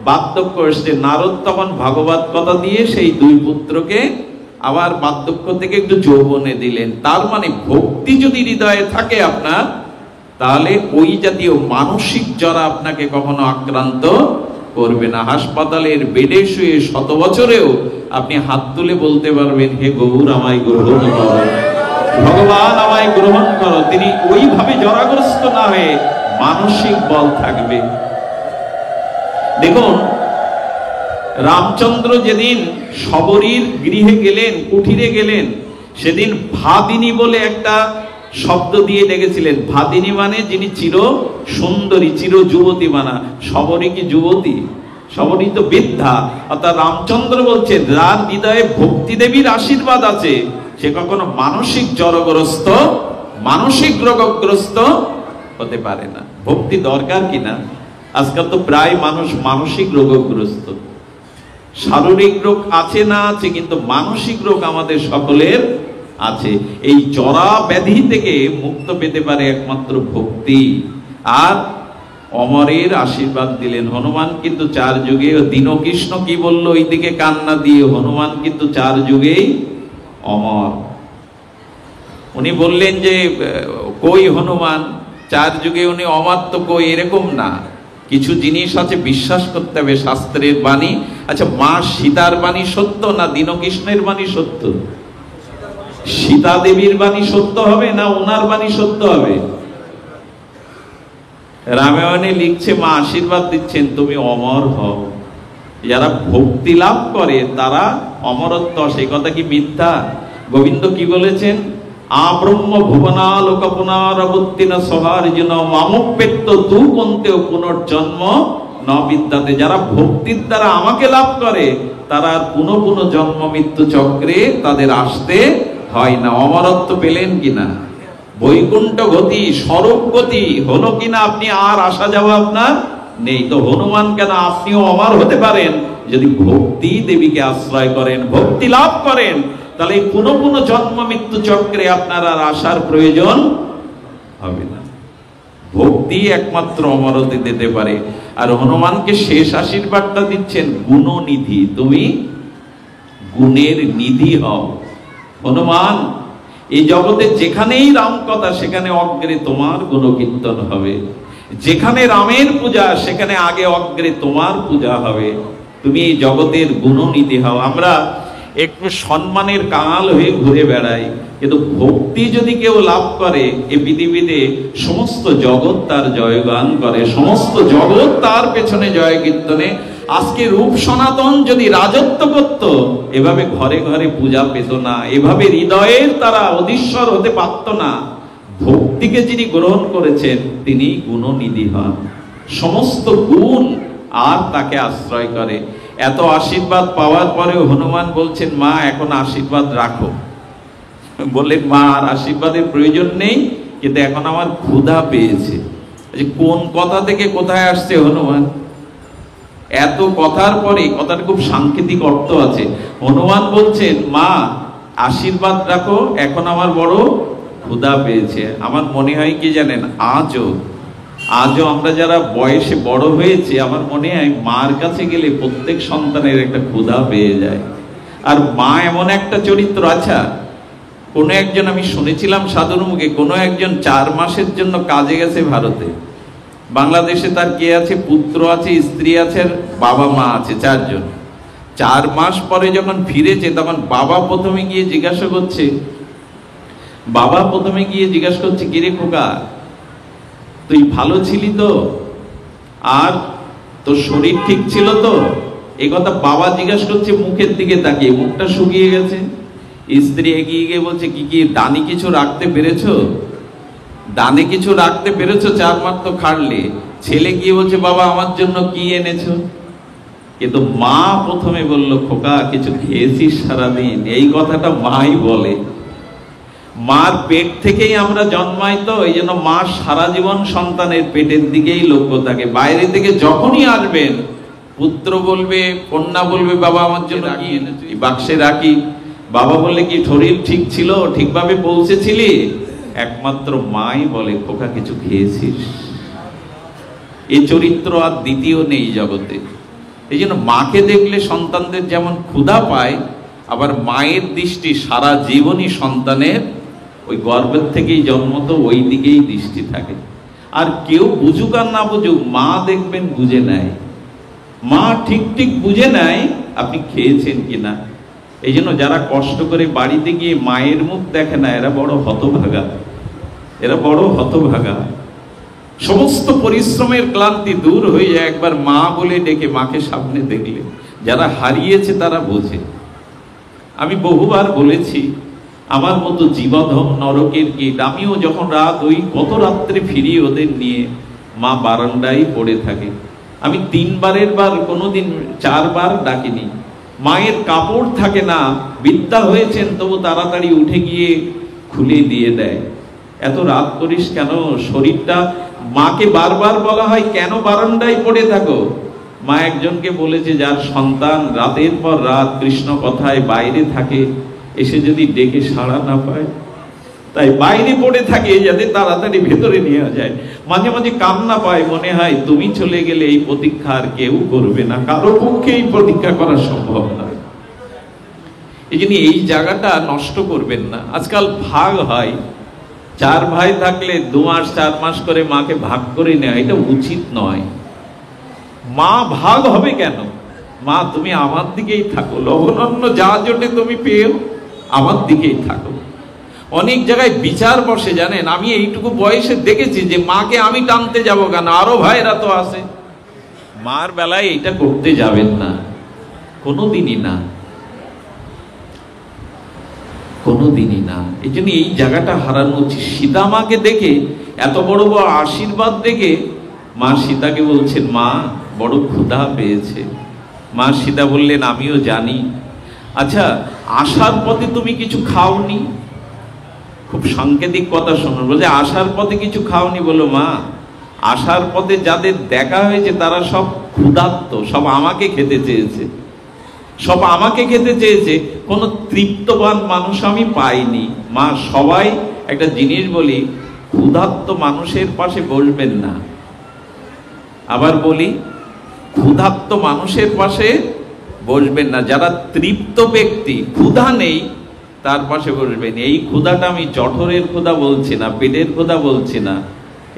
বার্ধক্য এসছে। নারদ তখন ভাগবত কথা দিয়ে সেই 2 পুত্রকে আবার বার্ধক্য থেকে একটু যৌবনে দিলেন। তার মানে ভক্তি যদি হৃদয়ে থাকে আপনার, তাহলে ওই জাতীয় মানসিক জ্বর আপনাকে কখনো আক্রান্ত করবে না। হাসপাতালের বেডে শুয়ে 100 বছরেও আপনি হাত তুলে বলতে পারবেন, হে গৌর আমায় গ্রহণ করো, ভগবান আমায় গ্রহণ করো। তিনি ওইভাবে জরাগ্রস্ত না হয়ে মানসিক বল থাকবে। দেখুন, রামচন্দ্র যেদিন শবরীর গৃহে গেলেন, কুঠিরে গেলেন, সেদিন ভাদিনী বলে একটা শব্দ দিয়ে ডেকেছিলেন। ভাদিনী মানে যিনি চির সুন্দরী, চির যুবতী মানা। শবরী কি যুবতী? শবরী তো বৃদ্ধা। অর্থাৎ রামচন্দ্র বলছেন, যার হৃদয়ে ভক্তি দেবীর আশীর্বাদ আছে, সে কখনো মানসিক জড়গ্রস্ত, মানসিক রোগগ্রস্ত হতে পারে না। ভক্তি দরকার কিনা? আজকাল তো প্রায় মানুষ মানসিক রোগগ্রস্ত। শারীরিক রোগ আছে না আছে, কিন্তু মানসিক রোগ আমাদের সকলের আছে। এই জরা ব্যাধি থেকে মুক্ত পেতে পারে একমাত্র ভক্তি। আর অমরের আশীর্বাদ দিলেন। হনুমান কিন্তু 4 যুগে, দীনকৃষ্ণ কি বললো ওইদিকে কান্না দিয়ে, হনুমান কিন্তু 4 যুগেই অমর। উনি বললেন যে কই হনুমান 4 যুগে উনি অমর তো কই, এরকম না। কিছু জিনিস আছে বিশ্বাস করতে হবে, শাস্ত্রের বাণী। আচ্ছা, মা সীতার বাণী সত্য না দীনকৃষ্ণের বাণী সত্য? সীতা দেবীর বাণী সত্য হবে না ওনার বাণী সত্য হবে? রামায়ণে লিখছে, মা আশীর্বাদ দিচ্ছেন, তুমি অমর হও। যারা ভক্তি লাভ করে তারা অমরত্ব, সেই কথা কি মিথ্যা? গোবিন্দ কি বলেছেন? আব্রহ্ম ভুবনালোক পুনরাবর্তিন সহার্জুন মামুপেত্য তু কন্তেও পুনর্জন্ম ন বিদ্যাতে। যারা ভক্তির দ্বারা আমাকে লাভ করে তারা পুনঃ পুনঃ জন্ম মৃত্যু চক্রে তাদের আসতে হয় না। অমরত্ব পেলেন কিনা, বৈকুণ্ঠ গতি, স্বরূপ গতি হলো কিনা, আপনি আর আসা যাওয়া আপনার নেই। তো হনুমান কেন, আপনিও অমর হতে পারেন যদি ভক্তি দেবীকে আশ্রয় করেন, ভক্তি লাভ করেন, তাহলে পুনঃ পুনঃ জন্ম মৃত্যু চক্রে আপনার আর আসার প্রয়োজন হবে না। ভক্তি একমাত্র অমরত্ব দিতে পারে। আর হনুমানকে শেষ আশীর্বাদটা দিচ্ছেন, গুণনিধি, তুমি গুণের নিধি হও। হনুমান, এই জগতে যেখানেই রাম কথা সেখানে অগ্রে তোমার গুণকীর্তন হবে, যেখানে রামের পূজা সেখানে আগে অগ্রে তোমার পূজা হবে। তুমি এই জগতের গুণনিধি হও। আমরা একটু সম্মানের কাঙাল হয়ে ঘুরে বেড়াই, কিন্তু ভক্তি যদি কেউ লাভ করে এই পৃথিবীতে সমস্ত জগৎ তার জয়গান করে, সমস্ত জগৎ তার পেছনে জয় কীর্তনে। আজকে রূপ সনাতন যদি রাজত্ব করত, এভাবে ঘরে ঘরে পূজা পেত না, এভাবে হৃদয়ের তারা অধীশ্বর হতে পারত না। ভক্তিকে যিনি গ্রহণ করেছেন তিনি গুণনিধি হন, সমস্ত গুণ আর তাকে আশ্রয় করে। এত আশীর্বাদ পাওয়ার পরেও হনুমান বলছেন, মা এখন আশীর্বাদ রাখো। বললেন, মা আর আশীর্বাদের প্রয়োজন নেই, কিন্তু এখন আমার ক্ষুধা পেয়েছে। কোন কথা থেকে কোথায় আসছে হনুমান? এত কথার পরে কথার খুব সাংকেতিক অর্থ আছে। হনুমান বলছেন, মা আশীর্বাদ রাখো, এখন আমার বড় ক্ষুধা পেয়েছে। আমার মনে হয় কি জানেন, আজও আমরা যারা বয়সে বড় হয়েছে, আমার মনে হয় মার কাছে গেলে প্রত্যেক সন্তানের একটা ক্ষুধা পেয়ে যায়। আর মা এমন একটা চরিত্র। আচ্ছা, কোনো একজন, আমি শুনেছিলাম সাধুর মুখে, কোনো একজন 4 মাসের জন্য কাজে গেছে ভারতে। বাংলাদেশে তার কে আছে? পুত্র আছে, স্ত্রী আছে, বাবা মা আছে, 4 জন। 4 মাস পরে যখন ফিরেছে, তখন বাবা প্রথমে গিয়ে জিজ্ঞাসা করছে, কিরে খোকা, তুই ভালো ছিলি তো? আর তোর শরীর ঠিক ছিল তো? এই কথা বাবা জিজ্ঞাসা করছে মুখের দিকে তাকিয়ে, মুখটা শুকিয়ে গেছে। স্ত্রী এগিয়ে গিয়ে বলছে, কি ডানে কিছু রাখতে পেরেছো? ডানে কিছু রাখতে পেরেছো? 4 মাস তো খাটলে। ছেলে গিয়ে বলছে, বাবা আমার জন্য কি এনেছো? কিন্তু মা প্রথমে বলল, খোকা কিছু খেয়েছিস সারাদিন? এই কথাটা মাই বলে। মার পেট থেকেই আমরা জন্মাই, তো এই জন্য মা সারা জীবন সন্তানের পেটের দিকেই লক্ষ্য থাকে। বাইরে থেকে যখনই আসবেন, পুত্র বলবে, কন্যা বলবে, বাবা আমার জন্য কি এনেছো? বাক্সে রাখি। বাবা বললে, কি শরীর ঠিক ছিল, ঠিকভাবে পৌঁছেছিলি? একমাত্র মাই বলে, খোকা কিছু খেয়েছিস? এই চরিত্র আর দ্বিতীয় নেই জগতে। এই জন্য মাকে দেখলে সন্তানদের যেমন ক্ষুধা পায়, আবার মায়ের দৃষ্টি সারা জীবনই সন্তানের ওই গর্ভের থেকেই জন্ম, তো ওই দিকেই দৃষ্টি থাকে। আর কেউ বুঝুক আর না বুঝুক, মা দেখবেন বুঝে নেয়। মা ঠিক বুঝে নেয় আপনি খেয়েছেন কিনা। এই জন্য যারা কষ্ট করে বাড়িতে গিয়ে মায়ের মুখ দেখে না, এরা বড় হতভাগা, এরা বড় হতভাগা। সমস্ত পরিশ্রমের ক্লান্তি দূর হয়ে যায় একবার মা বলে ডেকে, মাকে সামনে দেখলে। যারা হারিয়েছে তারা বোঝে। আমি বহুবার বলেছি, আমার মতো জীবধম নরকের কীট। আমিও যখন রাত, ওই গত রাত্রে ফিরি ওদের নিয়ে, মা বারান্দায় পড়ে থাকে। আমি 3 বারের বার, কোনোদিন 4 বার ডাকিনি। মায়ের কাপড় থাকে না, বিদ্যা হয়েছেন তবু তাড়াতাড়ি উঠে গিয়ে খুলে দিয়ে দেয়। এত রাত করিস কেন? শরীরটা, মাকে বারবার বলা হয়, কেন বারান্দায় পড়ে থাকো? মা একজনকে বলেছে, যার সন্তান রাতের পর রাত কৃষ্ণ কথায় বাইরে থাকে, এসে যদি ডেকে সাড়া না পায়, তাই বাইরে পড়ে থাকে যাতে তাড়াতাড়ি ভেতরে নিয়ে যায়। মাঝে মাঝে কান্না পায়, মনে হয় তুমি চলে গেলে এই প্রতীক্ষা আর কেউ করবে না, কারো পক্ষে এই প্রতীক্ষা করা সম্ভব না। এই জন্য এই জায়গাটা নষ্ট করবেন না। আজকাল ভাগ হয়, 4 ভাই থাকলে 2 মাস 4 মাস করে মাকে ভাগ করে নেয়, এটা উচিত নয়। মা ভাগ হবে কেন? মা তুমি আমার দিকেই থাকো, লবণান্ন যা জোটে তুমি পেও, আমার দিকেই থাকো। অনেক জায়গায় বিচার বসে জানেন, আমি এইটুকু বয়সে দেখেছি যে মাকে আমি টানতে যাব কেন, আরো ভাইরা তো আছে। মার বেলায় এটা করতে যাবেন না, কোনোদিনই না, কোনোদিনই না। এই জন্য এই জায়গাটা হারানো উচিত। সীতা মাকে দেখে, এত বড় বড় আশীর্বাদ দেখে মা সীতাকে বলছেন, মা বড় ক্ষুধা পেয়েছে। মা সীতা বললেন, আমিও জানি। আচ্ছা, আসার পথে তুমি কিছু খাওনি? খুব সাংকেতিক কথা শুনুন, বলছে আসার পথে কিছু খাওনি? বলো, মা আসার পথে যাদের দেখা হয়েছে তারা সব ক্ষুধার্ত, সব আমাকে খেতে চেয়েছে, সব আমাকে খেতে চেয়েছে, কোনো তৃপ্তবান মানুষ আমি পাইনি। মা সবাই একটা জিনিস বলি, ক্ষুধার্ত মানুষের পাশে বসবেন না। আবার বলি, ক্ষুধার্ত মানুষের পাশে বসবেন না। যারা তৃপ্ত ব্যক্তি, ক্ষুধা নেই, তার পাশে বসবেন। এই ক্ষুধাটা আমি জঠরের ক্ষুধা বলছি না, পেটের ক্ষুধা বলছি না।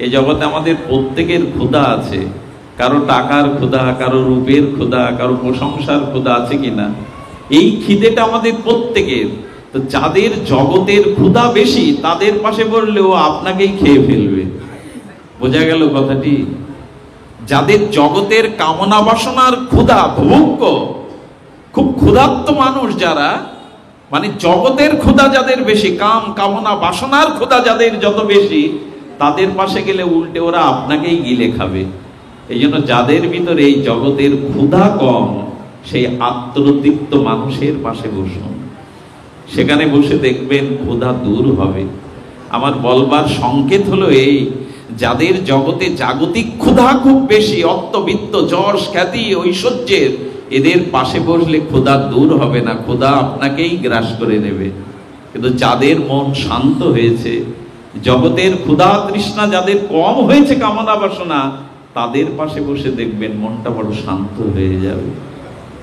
এই জগতে আমাদের প্রত্যেকের ক্ষুধা আছে। কারো টাকার ক্ষুধা, কারো রূপের ক্ষুধা, কারো প্রশংসার ক্ষুধা আছে কিনা? এই খিদেটা আমাদের প্রত্যেকের। তো যাদের জগতের ক্ষুধা বেশি, তাদের পাশে বললেও আপনাকেই খেয়ে ফেলবে। বোঝা গেল কথাটি? যাদের জগতের কামনা বাসনার ক্ষুধা, ভোগ্য, খুব ক্ষুধার্ত মানুষ যারা, মানে জগতের ক্ষুধা যাদের বেশি, কাম কামনা বাসনার ক্ষুধা যাদের যত বেশি, তাদের পাশে গেলে উল্টে ওরা আপনাকেই গিলে খাবে। এই জন্য যাদের ভিতরে এই জগতের ক্ষুধা কম, সেই আত্মতৃপ্ত মানুষের পাশে বসুন। সেখানে বসে দেখবেন ক্ষুধা দূর হবে। আমার বলবার সংকেত হলো এই, যাদের জগতে জাগতিক ক্ষুধা খুব বেশি, অর্থবিত্ত, যশ, খ্যাতি, ঐশ্বর্যের, এদের পাশে বসলে ক্ষুধা দূর হবে না, ক্ষুধা আপনাকেই গ্রাস করে নেবে। কিন্তু যাদের মন শান্ত হয়েছে, জগতের ক্ষুধা তৃষ্ণা যাদের কম হয়েছে, কামনা বাসনা, তাদের পাশে বসে দেখবেন মনটা বড় শান্ত হয়ে যাবে।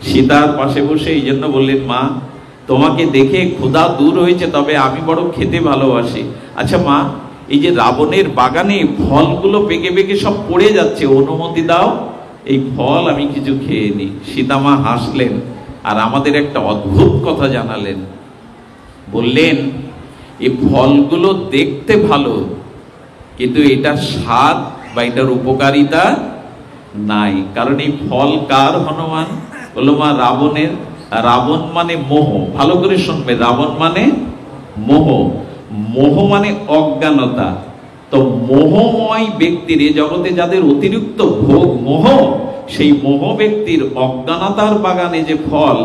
সীতার পাশে বসে এই জন্য বললেন, মা তোমাকে দেখে ক্ষুধা দূর হয়েছে, তবে আমি বড় খেতে ভালোবাসি। আচ্ছা মা, এই যে রাবণের বাগানে ফলগুলো পেকে পেকে সব পড়ে যাচ্ছে, অনুমতি দাও, এই ফল আমি কিছু খেয়ে নিই। সীতামা হাসলেন আর আমাদের একটা অদ্ভুত কথা জানালেন। বললেন, এই ফলগুলো দেখতে ভালো, কিন্তু এটার স্বাদ বা এটার উপকারিতা নাই। কারণ এই ফল কার? হনুমান। বললো, মা রাবণের। রাবণ মানে মোহ। ভালো করে শুনবে, রাবণ মানে মোহ। মোহ মানে অজ্ঞানতা। তো মোহময় ব্যক্তির, এ জগতে যাদের অতিরিক্ত ভোগ মোহ, সেই মোহ ব্যক্তির অজ্ঞানতার বাগানে যে ফল,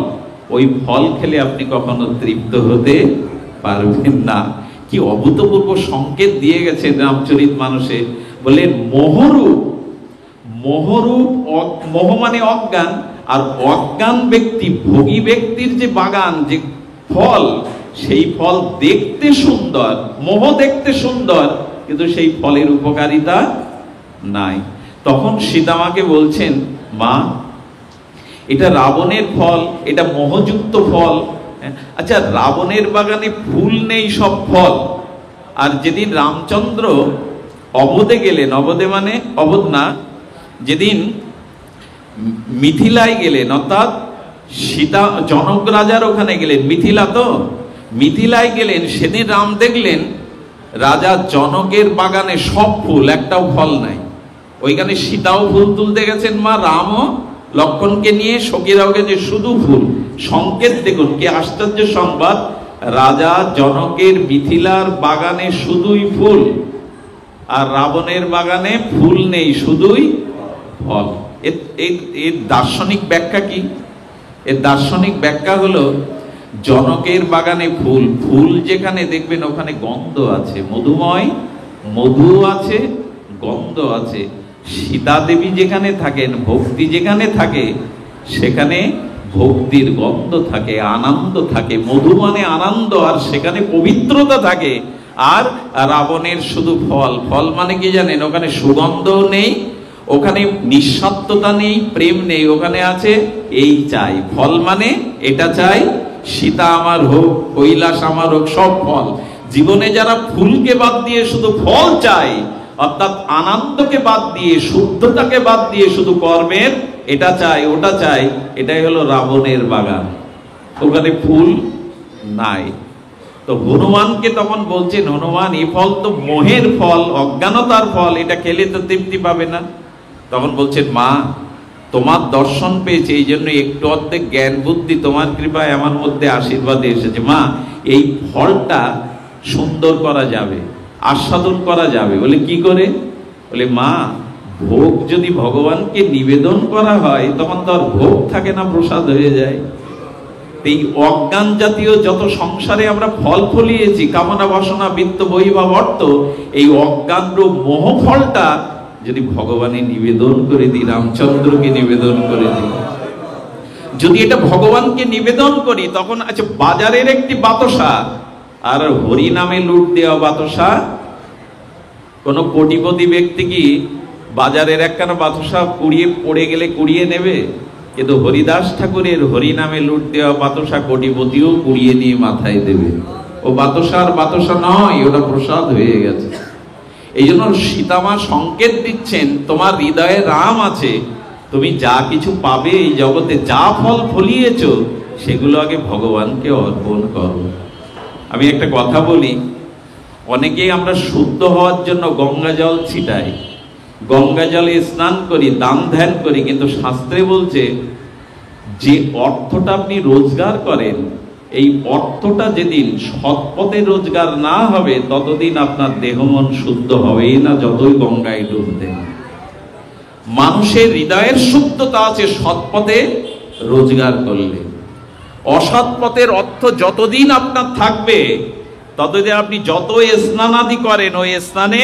ওই ফল খেলে আপনি কখনো তৃপ্ত হতে পারবেন না। কি অভূতপূর্ব সংকেত দিয়ে গেছেন রামচরিত মানুষে। বললেন মোহরূপ, মোহরূপ, মোহ মানে অজ্ঞান, আর অজ্ঞান ব্যক্তি, ভোগী ব্যক্তির যে বাগান, যে ফল, সেই ফল দেখতে সুন্দর, মোহ দেখতে সুন্দর, কিন্তু সেই ফলের উপকারিতা নাই। তখন সীতামাকে বলছেন, মা এটা রাবণের ফল, এটা মোহযুক্ত ফল। আচ্ছা, রাবণের বাগানে ফুল নেই, সব ফল। আর যেদিন রামচন্দ্র অবধে গেলেন, অবধে মানে অবধ না, যেদিন মিথিলায় গেলেন, অর্থাৎ সীতা জনক রাজার ওখানে গেলেন, মিথিলা তো, মিথিলায় গেলেন, সেদিন রাম দেখলেন রাজা জনকের বাগানে সব ফুল, একটাও ফল নাই। ওইখানে সীতাও ফুল তুলতে গেছেন, মা রামও লক্ষণকে নিয়ে, সখীরাও গেছে, শুধু ফুল। সংকেত দেখুন কি আশ্চর্য সংবাদ। রাজা জনকের মিথিলার বাগানে শুধুই ফুল, আর রাবণের বাগানে ফুল নেই, শুধুই ফল। এর দার্শনিক ব্যাখ্যা কি? এর দার্শনিক ব্যাখ্যা হলো, জনকের বাগানে ফুল, ফুল যেখানে দেখবেন ওখানে গন্ধ আছে, মধুময়, মধু আছে, গন্ধ আছে। সীতা দেবী যেখানে থাকেন, ভক্তি যেখানে থাকে, সেখানে ভক্তির গন্ধ থাকে, আনন্দ থাকে। মধু মানে আনন্দ, আর সেখানে পবিত্রতা থাকে। আর রাবণের শুধু ফল। ফল মানে কি জানেন? ওখানে সুগন্ধও নেই, ওখানে নিঃস্বার্থতা নেই, প্রেম নেই, ওখানে আছে এই চাই। ফল মানে এটা চাই, সীতা আমার হোক, কৈলাস আমার হোক, সব ফল। জীবনে যারা ফুলকে বাদ দিয়ে শুধু ফল চাই, অর্থাৎ আনন্দকে বাদ দিয়ে, শুদ্ধতাকে বাদ দিয়ে শুধু কর্মের এটা চাই, ওটা চাই, এটাই হলো রাবণের বাগান। ওখানে ফুল নাই। তো হনুমানকে তখন বলছেন, হনুমান এই ফল তো মোহের ফল, অজ্ঞানতার ফল, এটা খেলে তো তৃপ্তি পাবে না। তখন বলছেন, মা তোমার দর্শন পেয়েছে, এই জন্য একটু অর্ধেক জ্ঞান বুদ্ধি তোমার কৃপায় আমার মধ্যে আশীর্বাদে এসেছে। মা এই ফলটা সুন্দর করা যাবে, আস্বাদন করা যাবে। বলে কি করে? বলে, মা ভোগ যদি ভগবানকে নিবেদন করা হয় তখন তো আর ভোগ থাকে না, প্রসাদ হয়ে যায়। এই অজ্ঞান জাতীয় যত সংসারে আমরা ফল ফলিয়েছি, কামনা বাসনা বিত্ত বৈভব অর্থ, এই অজ্ঞান রূপ মোহ ফলটা যদি ভগবানে নিবেদন করে দিই, রামচন্দ্রকে নিবেদন করে দিই, যদি এটা ভগবানকে নিবেদন করি, তখন আচ্ছা বাজারের একটি বাতাসা আর হরি নামে লুট দেওয়া বাতাসা, কোন কোটিপতি ব্যক্তি কি বাজারের একখানা বাতাসা কুড়িয়ে পড়ে গেলে কুড়িয়ে নেবে? কিন্তু হরিদাস ঠাকুরের হরি নামে লুট দেওয়া বাতাসা কোটিপতিও কুড়িয়ে নিয়ে মাথায় দেবে। ও বাতাসার বাতাসা নয়, ওটা প্রসাদ হয়ে গেছে। এই জন্য সীতামা সংকেত দিচ্ছেন, তোমার হৃদয়ে রাম আছে, তুমি যা কিছু পাবে এই জগতে, যা ফল ফলিয়েছ, সেগুলো আগে ভগবানকে অর্পণ করো। আমি একটা কথা বলি, অনেকেই আমরা শুদ্ধ হওয়ার জন্য গঙ্গা জল ছিটাই, গঙ্গা জলে স্নান করি, দান ধ্যান করি, কিন্তু শাস্ত্রে বলছে যে অর্থটা আপনি রোজগার করেন, এই অর্থটা যেদিন সৎ পথে রোজগার না হবে, ততদিন আপনার দেহ মন শুদ্ধ হবেই না, যতই গঙ্গায় ডুব দেন। মানুষের হৃদয়ের শুদ্ধতা আছে সৎ পথে রোজগার করলে। অসৎ পথের অর্থ যতদিন আপনার থাকবে, ততদিন আপনি যত স্নানাদি করেন, ওই স্নানে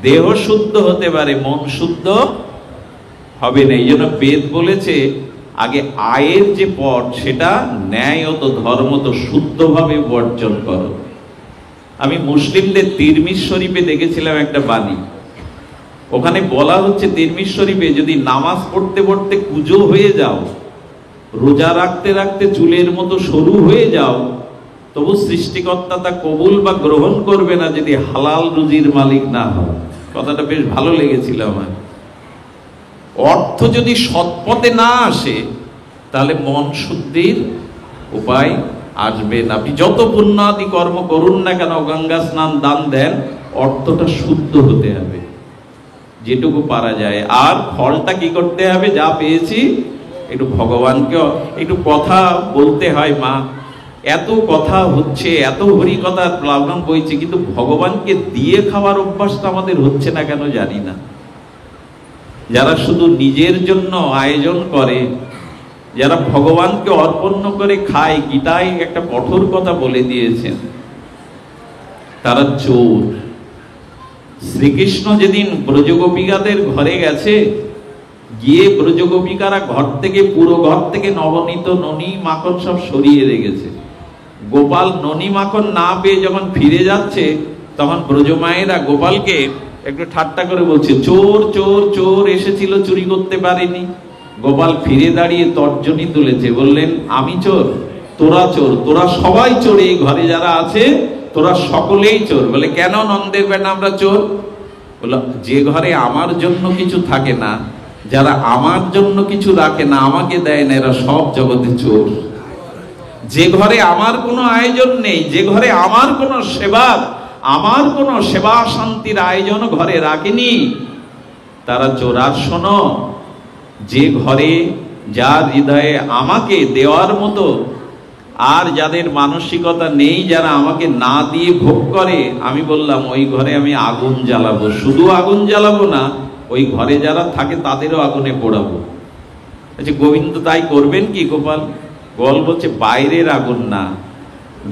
দেহ শুদ্ধ হতে পারে, মন শুদ্ধ হবে না। এই জন্য বেদ বলেছে আগে আয়ের যে পথ, সেটা ন্যায়ত ধর্মত শুদ্ধভাবে বর্জন করো। আমি মুসলিমদের তিরমিজ শরীফে দেখেছিলাম একটা বাণী, ওখানে বলা হচ্ছে তিরমিজ শরীফে যদি নামাজ পড়তে পড়তে কুজো হয়ে যাও, রোজা রাখতে রাখতে চুলের মতো সরু হয়ে যাও, তবু সৃষ্টিকর্তা তা কবুল বা গ্রহণ করবে না যদি হালাল রুজির মালিক না হয়। কথাটা বেশ ভালো লেগেছিল আমার। অর্থ যদি সৎপথে না আসে, তাহলে মন শুদ্ধির উপায় আসবে না। আপনি যত পুণ্যাদি কর্ম করুন না কেন, গঙ্গা স্নান দান দেন, অর্থটা শুদ্ধ হতে হবে যেটুকু পারা যায়। আর ফলটা কি করতে হবে? যা পেয়েছি একটু ভগবানকে একটু কথা বলতে হয়। মা, এত কথা হচ্ছে, এত হরি কথার প্লাবন বইছে, কিন্তু ভগবানকে দিয়ে খাওয়ার অভ্যাসটা আমাদের হচ্ছে না কেন জানি না। যারা শুধু নিজের জন্য আয়োজন করে, যারা ভগবানকে অর্পণ করে খায়, গীতায় একটা কঠোর কথা বলে দিয়েছেন, তারা চোর। শ্রীকৃষ্ণ যেদিন ব্রজগোপিকাদের ঘরে গেছে, গিয়ে ব্রজগোপিকারা পুরো ঘর থেকে নবনীত ননি মাখন সব সরিয়ে রেখেছে। গোপাল ননি মাখন না পেয়ে যখন ফিরে যাচ্ছে, তখন ব্রজমায়েরা গোপালকে একটু ঠাট্টা করে বলছে, চোর চোর চোর এসেছিল, চুরি করতে পারেনি। গোপাল ফিরে দাঁড়িয়ে তর্জনী তুলেছে, বললেন আমি চোর, তোরা চোর, তোরা সবাই চোর, এই ঘরে যারা আছে তোরা সকলেই চোর। বলে কেন নন্দের বেটা আমরা চোর? বললো যে ঘরে আমার জন্য কিছু থাকে না, যারা আমার জন্য কিছু রাখে না, আমাকে দেয় না, এরা সব জগতে চোর। যে ঘরে আমার কোনো আয়োজন নেই, যে ঘরে আমার কোনো সেবা শান্তির আয়োজন ঘরে রাখেনি, তারা চোর। আর শোনো, যে ঘরে যার হৃদয়ে আমাকে দেওয়ার মতো আর যাদের মানসিকতা নেই, যারা আমাকে না দিয়ে ভোগ করে, আমি বললাম ওই ঘরে আমি আগুন জ্বালাবো। শুধু আগুন জ্বালাবো না, ওই ঘরে যারা থাকে তাদেরও আগুনে পোড়াবো। আচ্ছা, গোবিন্দ তাই করবেন কি? গোপাল বলছে বাইরের আগুন না,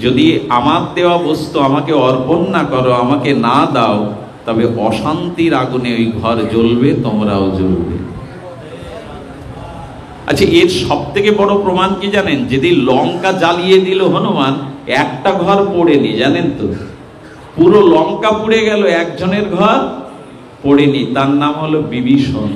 যদি আমার দেওয়া বস্তু আমাকে অর্পণ না করো, আমাকে না দাও, তবে অশান্তির আগুনে ওই ঘর জ্বলবে, তোমরাও জ্বলবে। আচ্ছা, এর সব থেকে বড় প্রমাণ কি জানেন? যেদিন লঙ্কা জ্বালিয়ে দিল হনুমান, একটা ঘর পড়েনি, জানেন তো? পুরো লঙ্কা পুড়ে গেল, একজনের ঘর পড়েনি, তার নাম হলো বিভীষণ।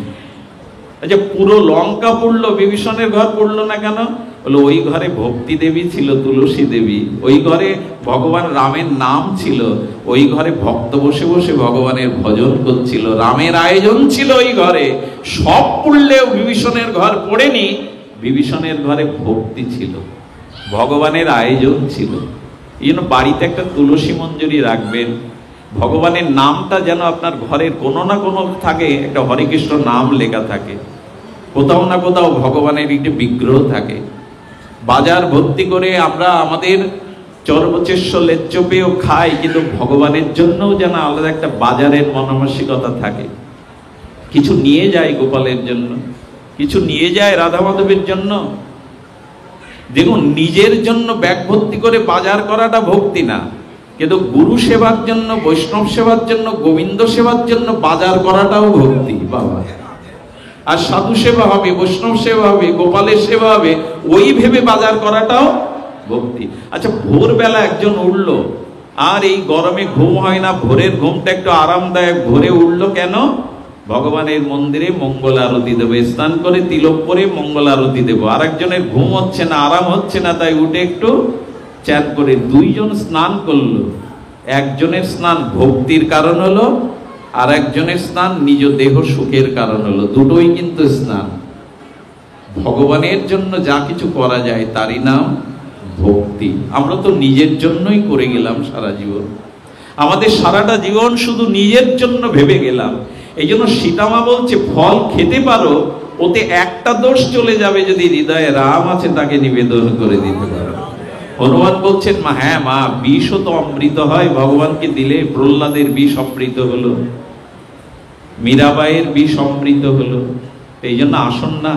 আচ্ছা, পুরো লঙ্কা পুড়লো, বিভীষণের ঘর পড়লো না কেন? বলো ওই ঘরে ভক্তি দেবী ছিল, তুলসী দেবী, ওই ঘরে ভগবান রামের নাম ছিল, ওই ঘরে ভক্ত বসে বসে ভগবানের ভজন করছিল, রামের আয়োজন ছিল ওই ঘরে। সব পুড়লেও বিভীষণের ঘর পড়েনি, বিভীষণের ঘরে ভক্তি ছিল, ভগবানের আয়োজন ছিল। এই জন্য বাড়িতে একটা তুলসী মঞ্জুরি রাখবেন, ভগবানের নামটা যেন আপনার ঘরের কোনো না কোনো থাকে, একটা হরে কৃষ্ণ নাম লেখা থাকে, কোথাও না কোথাও ভগবানের একটি বিগ্রহ থাকে। বাজার ভর্তি করে আমরা আমাদের চর্বচেষ্য লেজ্জ পেয়েও খাই, কিন্তু ভগবানের জন্যও যেন আলাদা একটা বাজারের মনমানসিকতা থাকে। কিছু নিয়ে যায় গোপালের জন্য, কিছু নিয়ে যায় রাধা মাধবের জন্য। দেখুন, নিজের জন্য ব্যাগ ভর্তি করে বাজার করাটা ভক্তি না, কিন্তু গুরু সেবার জন্য, বৈষ্ণব সেবার জন্য, গোবিন্দ সেবার জন্য বাজার করাটাও ভক্তি বাবা। আর সাধু সেবা হবে, বৈষ্ণব সেবা হবে, গোপালের সেবা হবে, ওই ভেবে বাজার করাটাও ভক্তি। আচ্ছা, ভোরবেলা একজন উঠলো, আর এই গরমে ঘুম হয় না, ভোরের ঘুমটা একটু আরামদায়ক, ভোরে উঠলো কেন? ভগবানের মন্দিরে মঙ্গল আরতি দেবো, স্নান করে তিলক পরে মঙ্গল আরতি দেবো। আর একজনের ঘুম হচ্ছে না, আরাম হচ্ছে না, তাই উঠে একটু চান করে। দুইজন স্নান করলো, একজনের স্নান ভক্তির কারণ হলো, আর একজনের স্নান নিজ দেহ সুখের কারণ হলো। দুটোই কিন্তু স্নান। ভগবানের জন্য যা কিছু করা যায় তারই নাম ভক্তি। আমরা তো নিজের জন্যই করে গেলাম সারা জীবন, আমাদের সারাটা জীবন শুধু নিজের জন্য ভেবে গেলাম। এই জন্য সীতামা বলছে, ফল খেতে পারো, ওতে একটা দোষ চলে যাবে, যদি হৃদয়ে রাম আছে তাকে নিবেদন করে দিতে পারো। হনুমান বলছেন, মা হ্যাঁ মা, বিষও তো অমৃত হয়, ভগবানকে দিলে প্রহ্লাদের বিষ অমৃত হলো, মীরাবাইয়ের বিষ অমৃত হলো। এই জন্য আসুন না,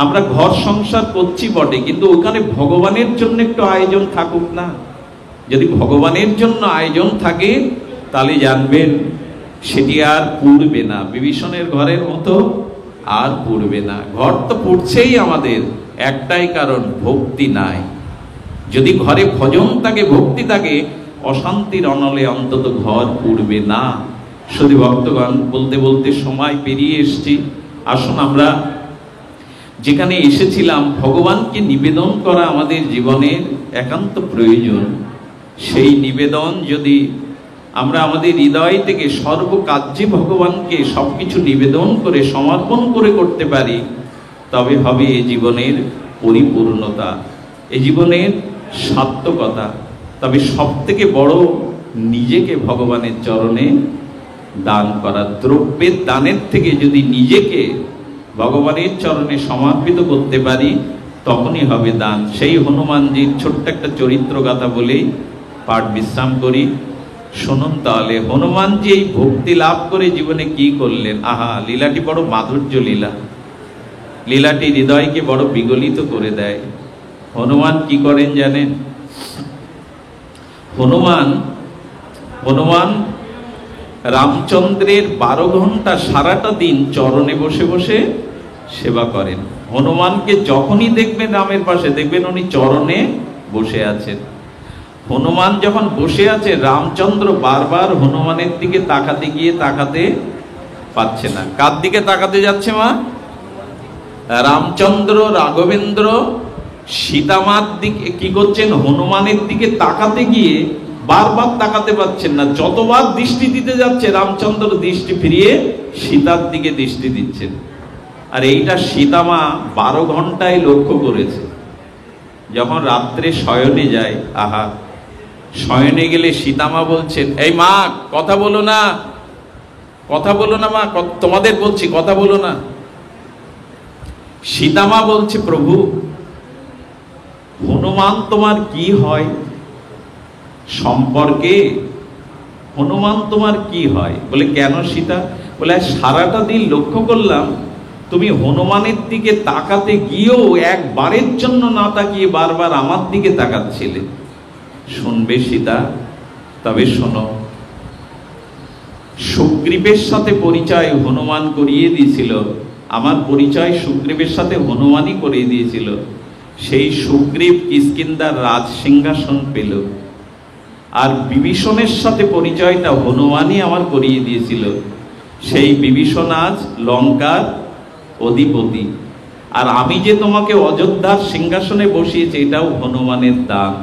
আমরা ঘর সংসার করছি বটে, কিন্তু ওখানে ভগবানের জন্য একটু আয়োজন থাকুক না। যদি ভগবানের জন্য আয়োজন থাকে, তাহলে জানবেন সেটি আর পুড়বে না, বিভীষণের ঘরের মতো আর পুড়বে না। ঘর তো পুড়ছেই আমাদের, একটাই কারণ, ভক্তি নাই। যদি ঘরে ভজন থাকে, ভক্তি থাকে, অশান্তির অনলে অন্তত ঘর পুড়বে না। শুধু ভক্তগণ, বলতে বলতে সময় পেরিয়ে এসছি। আসুন, আমরা যেখানে এসেছিলাম, ভগবানকে নিবেদন করা আমাদের জীবনের একান্ত প্রয়োজন। সেই নিবেদন যদি আমরা আমাদের হৃদয় থেকে সর্বকার্যে ভগবানকে সবকিছু নিবেদন করে সমর্পণ করে করতে পারি, তবে হবে এ জীবনের পরিপূর্ণতা, এ জীবনের সার্থকতা। তবে সব থেকে বড়, নিজেকে ভগবানের চরণে দান করা। দ্রব্যের দানের থেকে যদি নিজেকে ভগবানের চরণে সমর্পিত করতে পারি, তখনই হবে দান। সেই হনুমানজির ছোট্ট একটা চরিত্র গাথা বলেই পাঠ বিশ্রাম করি। শুনুন তাহলে, হনুমানজি এই ভক্তি লাভ করে জীবনে কি করলেন। আহা, লীলাটি বড় মাধুর্য লীলা, লীলাটি হৃদয়কে বড় বিগলিত করে দেয়। হনুমান কি করেন জানেন? হনুমান রামচন্দ্রের 12 ঘন্টা সারাটা দিন চরণে বসে বসে সেবা করেন। হনুমানকে যখনই দেখবেন রামের পাশে, দেখবেন উনি চরণে বসে আছেন। হনুমান যখন বসে আছে, রামচন্দ্র বারবার হনুমানের দিকে তাকাতে গিয়ে তাকাতে পাচ্ছে না। কার দিকে তাকাতে যাচ্ছে মা? রামচন্দ্র, রাঘবেন্দ্র, সীতামার দিকে কি করছেন? হনুমানের দিকে তাকাতে গিয়ে বারবার তাকাতে পাচ্ছেন না। যতবার দৃষ্টি দিতে যাচ্ছে, রামচন্দ্র দৃষ্টি ফিরিয়ে সীতার দিকে দৃষ্টি দিচ্ছেন। আর এইটা সীতামা 12 ঘন্টায় লক্ষ্য করেছে। যখন রাত্রে শয়নে যায়, আহা, শয়নে গেলে সীতামা বলছেন, এই মা কথা বলো না, কথা বলো না মা, তোমাদের বলছি কথা বলো না। সীতামা বলছে, প্রভু হনুমান তোমার কি হয় সম্পর্কে? হনুমান তোমার কি হয়? বলে কেন সীতা? বলে সারাটা দিন লক্ষ্য করলাম তুমি হনুমানের দিকে তাকাতে গিয়েও একবারের জন্য না তাকিয়ে বারবার আমার দিকে তাকাচ্ছিলে। শুনবে সীতা? তবে শোনো, সুগ্রীবের সাথে পরিচয় হনুমান করিয়ে দিয়েছিল। আমার পরিচয় সুগ্রীবের সাথে হনুমানই করিয়ে দিয়েছিল। সেই সুগ্রীব কিষ্কিন্ধার রাজ সিংহাসন পেল, আর বিভীষণের সাথে পরিচয়টা হনুমানই আমার করিয়ে দিয়েছিল। সেই বিভীষণ আজ লঙ্কার অধিপতি, আর আমি যে তোমাকে অযোধ্যার সিংহাসনে বসিয়েছি, এটাও হনুমানের দান।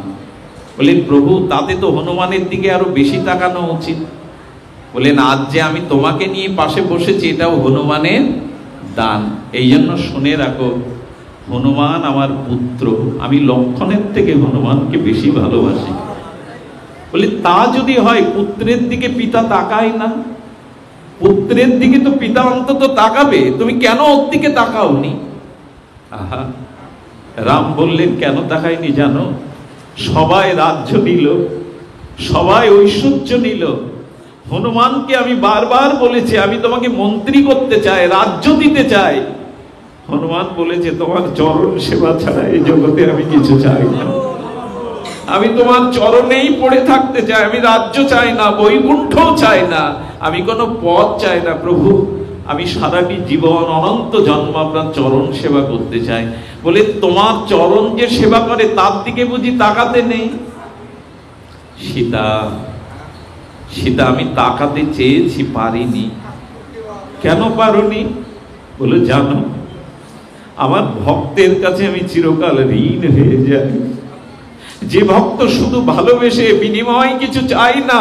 বলেন, প্রভু তাতে তো হনুমানের দিকে আরো বেশি তাকানো উচিত। বলেন, আজ যে আমি তোমাকে নিয়ে পাশে বসেছি, এটাও হনুমানের দান। এই জন্য শুনে রাখো, হনুমান আমার পুত্র, আমি লক্ষণের থেকে হনুমানকে বেশি ভালোবাসি। বলে, তা যদি হয়, পুত্রের দিকে পিতা তাকায় না? পুত্রের দিকে তো পিতা অন্তত তাকাবে, তুমি কেন ওর দিকে তাকাওনি? আহা, রাম বললেন, কেন তাকায়নি জানো? সবাই রাজ্য নিল, সবাই ঐশ্বর্য নিল, হনুমানকে আমি বারবার বলেছি আমি তোমাকে মন্ত্রী করতে চাই, রাজ্য দিতে চাই। হনুমান বলেছে তোমার চরণ সেবা ছাড়া এই জগতে আমি কিছু চাই না, আমি তোমার চরণেই পড়ে থাকতে চাই, আমি রাজ্য চাই না, বৈকুণ্ঠও চাই না, আমি কোনো পদ চাই না প্রভু, আমি সারাটি জীবন অনন্ত জন্ম আপনার চরণ সেবা করতে চাই। বলে তোমার চরণ যে সেবা করে তার দিকে বুঝি তাকাতে নেই? সীতা সীতা আমি তাকাতে চেয়েছি, পারিনি। কেন পারোনি? বলে জানো আমার ভক্তের কাছে আমি চিরকাল ঋণ হয়ে যাই। যে ভক্ত শুধু ভালোবেসে বিনিময় কিছু চাই না,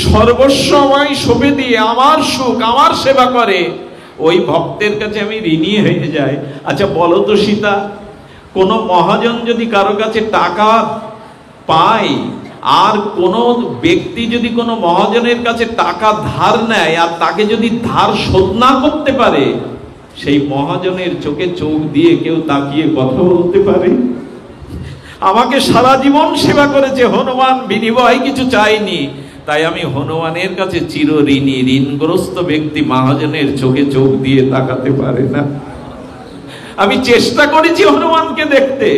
সর্বস্ব আমায় সঁপে দিয়ে আমার সুখ আমার সেবা করে, ওই ভক্তের কাছে আমি ঋণী হয়ে যাই। আচ্ছা বলো তো সীতা, কোন মহাজন যদি কারো কাছে টাকা পায়, আর কোন ব্যক্তি যদি কোনো মহাজনের কাছে টাকা ধার নেয় আর তাকে যদি ধার শোধ না করতে পারে, সেই মহাজনের চোখে চোখ দিয়ে কেউ তাকিয়ে কথা বলতে পারে? আমাকে সারা জীবন সেবা করেছে হনুমান, বিনিময় কিছু চাইনি, তাই আমি হনুমানের কাছে চির ঋণী। ঋণগ্রস্ত ব্যক্তি মহাজনের চোখে চোখ দিয়ে তাকাতে পারে না। আমি চেষ্টা করেছি হনুমানকে দেখতে,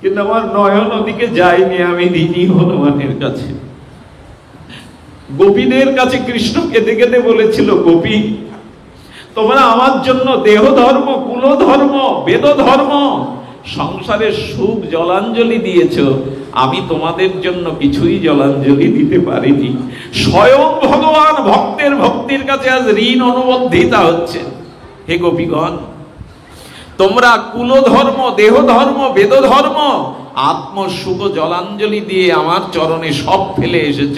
কিন্তু আমার নয়ন ওদিকে যায়নি, আমি ঋণী হনুমানের কাছে। গোপীদের কাছে কৃষ্ণ কেঁদে কেঁদে বলেছিল, গোপী তোমরা আমার জন্য দেহ ধর্ম, কুল ধর্ম, বেদ ধর্ম, সংসারের সুখ জলাঞ্জলি দিয়েছ, আমি তোমাদের জন্য কিছুই জলাঞ্জলি দিতে পারিনি। স্বয়ং ভগবান ভক্তের ভক্তির কাছে আজ ঋণ অনুবদ্ধিতা হচ্ছে। হে গোপীগণ, তোমরা কুল ধর্ম, দেহ ধর্ম, বেদ ধর্ম, আত্মসুখ জলাঞ্জলি দিয়ে আমার চরণে সব ফেলে এসেছ।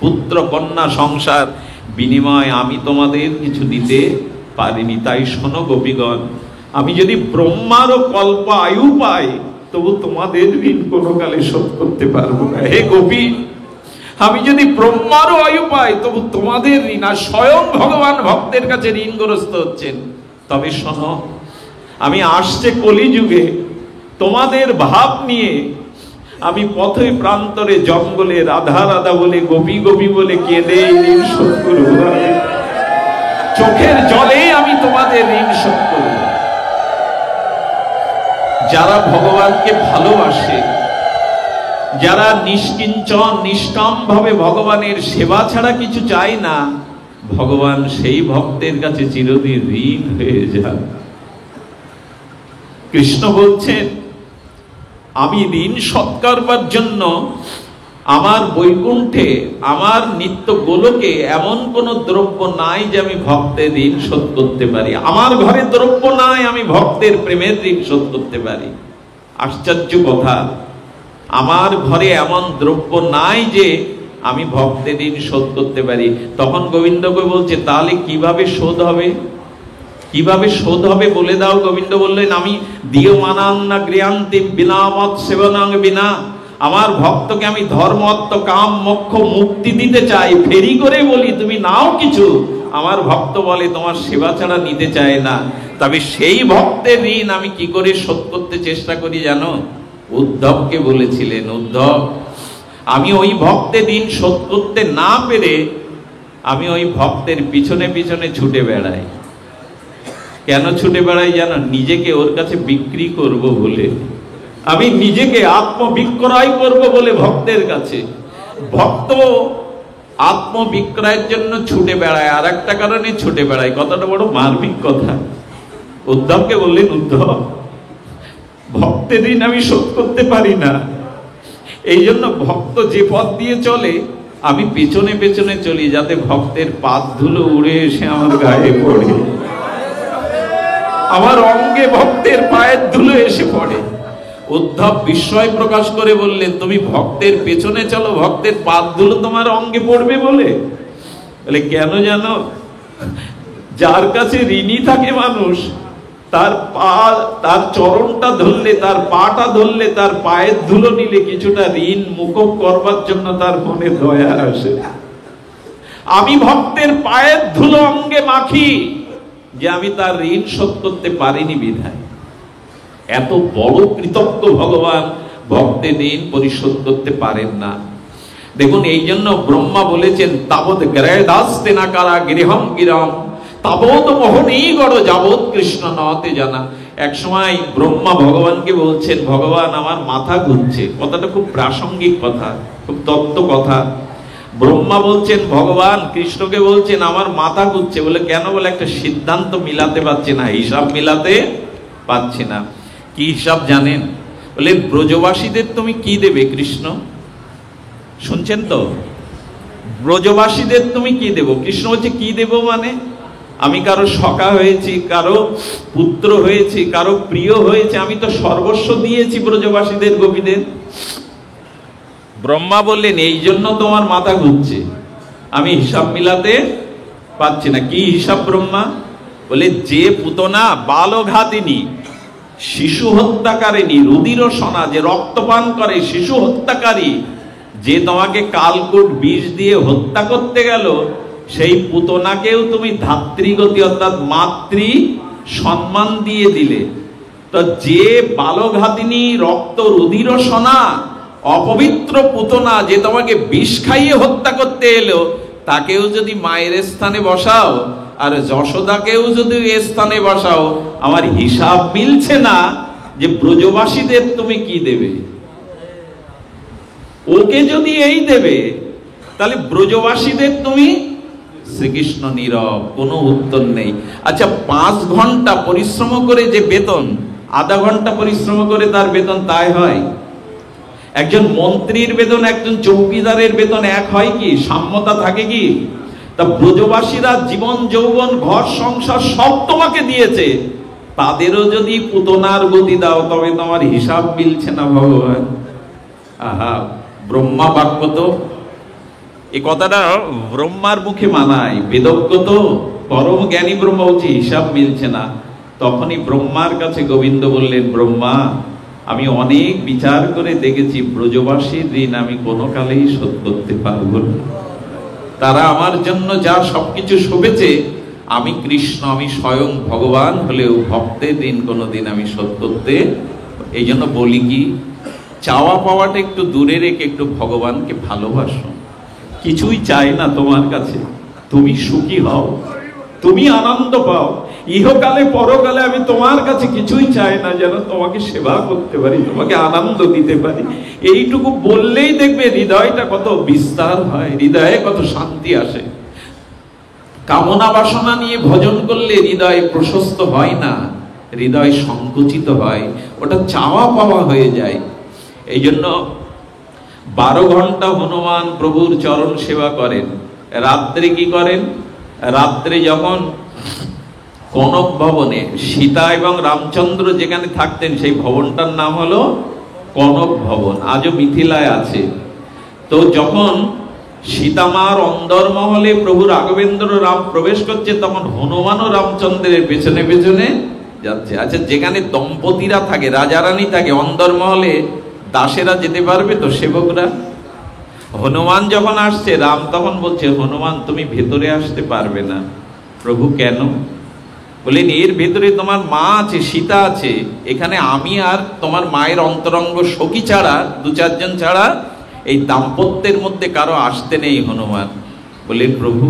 পুত্র কন্যা সংসার বিনিময় আমি তোমাদের কিছু দিতে পারিনি। তাই শোনো গোপীগণ, আমি যদি ব্রহ্মারও কল্প আয়ু পাই, তবু তোমাদের ঋণ কোনো কালে শোধ করতে পারবো না। হে গোপী, আমি যদি ব্রহ্মারও আয়ু পাই, তবু তোমাদের ঋণ, আর স্বয়ং ভগবান ভক্তের কাছে ঋণগ্রস্ত হচ্ছেন। তবে শোনো, আমি আসছে কলিযুগে তোমাদের ভাব নিয়ে আমি পথে প্রান্তরে জঙ্গলে রাধা রাধা বলে, গোপী গোপী বলে কেঁদে ঋণ শোধ করব। চোখের জলে আমি তোমাদের ঋণ শোধ করব। যারা ভগবানকে ভালোবাসে, যারা নিষ্কিঞ্চন নিষ্কাম ভাবে ভগবানের সেবা ছাড়া কিছু চায় না, ভগবান সেই ভক্তের কাছে চিরদিন ঋণ হয়ে যান। কৃষ্ণ বলছেন, আমি ঋণ শোধ করবার জন্য আমার বৈকুণ্ঠে, আমার নিত্য গোলকে এমন কোন দ্রব্য নাই যে আমি ভক্তের ঋণ শোধ করতে পারি। আমার ঘরে দ্রব্য নাই আমি ভক্তের প্রেমের ঋণ শোধ করতে পারি। আশ্চর্য কথা, আমার ঘরে এমন দ্রব্য নাই যে আমি ভক্তের ঋণ শোধ করতে পারি। তখন গোবিন্দকে বলছে, তাহলে কিভাবে শোধ হবে? কিভাবে শোধ হবে বলে দাও। গোবিন্দ বললেন, আমি দিয় মানাং না গৃহান্তি বিনা মত সেবনাং বিনা। আমার ভক্তকে আমি ধর্ম, অর্থ, কাম, মোক্ষ, মুক্তি দিতে চাই। ফেরি করে বলি তুমি নাও কিছু, আমার ভক্ত বলে তোমার সেবা ছাড়া নিতে চায় না। তবে সেই ভক্তের ঋণ আমি কি করে শোধ করতে চেষ্টা করি জানো? উদ্ধবকে বলেছিলেন, উদ্ধব আমি ওই ভক্তের ঋণ শোধ করতে না পেরে আমি ওই ভক্তের পিছনে পিছনে ছুটে বেড়াই। কেন ছুটে বেড়াই জানো? নিজেকে ওর কাছে বিক্রি করব বলে। আমি নিজেকে আত্মবিক্রয় করব বলে ভক্তের কাছে। ভক্ত আত্মবিক্রয়ের জন্য ছুটে বেড়ায়, আর একটা কারণে ছুটে বেড়ায়। কথাটা বড় মার্মিক কথা। উদ্ধবকে বললেন, উদ্ধব ভক্তের ঋণ আমি শোধ করতে পারি না, এই জন্য ভক্ত যে পথ দিয়ে চলে আমি পেছনে পেছনে চলি, যাতে ভক্তের পাদ ধুলো উড়ে এসে আমার গায়ে পড়ে, আমার অঙ্গে ভক্তের পায়ের ধুলো এসে পড়ে। উদ্ধব বিস্ময় প্রকাশ করে বললেন, তুমি ভক্তের পেছনে চলো, ভক্তের পাদ ধুলো তোমার অঙ্গে পড়বে বলে? বলে কেন জানো? যার কাছে ঋণী থাকে মানুষ, তার পা, তার চরণটা ধরলে, তার পাটা ধরলে, তার পায়ের ধুলো নিলে কিছুটা ঋণ মুকুব করবার জন্য তার মনে দয়া আসে। আমি ভক্তের পায়ের ধুলো অঙ্গে মাখি যে আমি তার ঋণ শোধ করতে পারিনি বিধায়। এত বড় কৃতজ্ঞ ভগবান ভক্তের ঋণ পরিশোধ করতে পারেন না। দেখুন, এই জন্য ব্রহ্মা বলেছেন তাবৎ গ্রহদাস্তে না কারা গৃহম গিরম তাবৎ মোহনী গড় যাবৎ কৃষ্ণ নতে জানা। এক সময় ব্রহ্মা ভগবানকে বলছেন, ভগবান আমার মাথা ঘুরছে। কথাটা খুব প্রাসঙ্গিক কথা, খুব তত্ত্ব কথা। ব্রহ্মা বলছেন, ভগবান কৃষ্ণকে বলছেন আমার মাথা ঘুরছে। বলে কেন? বলে একটা সিদ্ধান্ত মিলাতে পারছে না, হিসাব মিলাতে পারছে না। কি হিসাব জানেন? বলে ব্রজবাসীদের তুমি কি দেবে কৃষ্ণ? শুনছেন তো? ব্রজবাসীদের তুমি কি দেব? কৃষ্ণ বলছে কি দেব মানে? আমি কারো সখা হয়েছি, কারো পুত্র হয়েছি, কারো প্রিয় হয়েছে, আমি তো সর্বস্ব দিয়েছি ব্রজবাসীদের, গোপীদের। ব্রহ্মা বললেন এই জন্য তোমার মাথা ঘুরছে, আমি হিসাব মিলাতে পারছি না। কি হিসাব ব্রহ্মা? বলে যে পুতনা বালঘাতিনী, শিশু হত্যাকারিণী, রুধির সনা, যে রক্তপান করে, শিশু হত্যাকারী, যে তোমাকে কালকূট বিষ দিয়ে হত্যা করতে গেল, সেই পুতনাকেও তুমি ধাত্রীগতি অর্থাৎ মাতৃ সম্মান দিয়ে দিলে। তো যে বালঘাতিনী, রক্ত রুধির সনা, অপবিত্র পুতনা, যে তোমাকে বিষ খাইয়ে হত্যা করতে এলো, তাকেও যদি মায়ের স্থানে বসাও, আর যশোদাকেও যদি এ স্থানে বসাও, আমার হিসাব মিলছে না যে ব্রজবাসীদের তুমি কি দেবে। ওকে যদি এই দেবে, তাহলে ব্রজবাসীদের তুমি? শ্রীকৃষ্ণ নীরব, কোনো উত্তর নেই। আচ্ছা, 5 ঘন্টা পরিশ্রম করে যে বেতন, আধা ঘন্টা পরিশ্রম করে তার বেতন তাই হয়? একজন মন্ত্রীর বেতন একজন চৌকিদারের বেতন এক হয় কি? সাম্যতা থাকে কি? তা ব্রজবাসীরা জীবন যৌবন ঘর সংসার সব তোমাকে দিয়েছে, তাদেরও যদি পুতনার গতি দাও, তবে তোমার হিসাব মিলছে না ভগবান। আহা, ব্রহ্মা বাক্য তো, এই কথাটা ব্রহ্মার মুখে মানায়, বেদজ্ঞ তো, পরম জ্ঞানী ব্রহ্মা বলছে হিসাব মিলছে না। তখনই ব্রহ্মার কাছে গোবিন্দ বললেন, ব্রহ্মা আমি অনেক বিচার করে দেখেছি, ব্রজবাসীর ঋণ আমি কোনো কালেই শোধ করতে পারবো না। তারা আমার জন্য যা সবকিছু শোভেছে, আমি কৃষ্ণ, আমি স্বয়ং ভগবান হলেও ভক্তের ঋণ কোনোদিন আমি শোধ করতে। এই জন্য বলি কি, চাওয়া পাওয়াটা একটু দূরে রেখে একটু ভগবানকে ভালোবাসো। কিছুই চাই না তোমার কাছে, তুমি সুখী হও, তুমি আনন্দ পাও। ইহকালে পরকালে আমি তোমার কাছে কিছুই চাই না, যেন তোমাকে সেবা করতে পারি, তোমাকে আনন্দ দিতে পারি। এইটুকু বললেই দেখবে হৃদয়টা কত বিস্তার হয়, হৃদয়ে কত শান্তি আসে। কামনা বাসনা নিয়ে ভজন করলে হৃদয় প্রশস্ত হয় না, হৃদয় সংকুচিত হয়, ওটা চাওয়া পাওয়া হয়ে যায়। এই জন্য 12 ঘন্টা হনুমান প্রভুর চরণ সেবা করেন। রাত্রে কি করেন? রাত্রে যখন কনক ভবনে সীতা এবং রামচন্দ্র যেখানে থাকতেন, সেই ভবনটার নাম হলো কনক ভবন, আজও মিথিলায় আছে। তো যখন সীতামার অন্দরমহলে প্রভু রাঘবেন্দ্র রাম প্রবেশ করছে, তখন হনুমানও রামচন্দ্রের পেছনে পেছনে যাচ্ছে। আচ্ছা, যেখানে দম্পতিরা থাকে, রাজা রানী থাকে, অন্দরমহলে দাসেরা যেতে পারবে তো, সেবকরা? হনুমান যখন আসছে, রাম তখন বলছে, হনুমান তুমি ভেতরে আসতে পারবে না। প্রভু কেন? বলেন এর ভেতরে তোমার মা আছে, সীতা আছে, এখানে আমি আর তোমার মায়ের অন্তরঙ্গ সখী ছাড়া, 2-4 জন ছাড়া এই দাম্পত্যের মধ্যে কারো আসতে নেই। হনুমান বলেন, প্রভু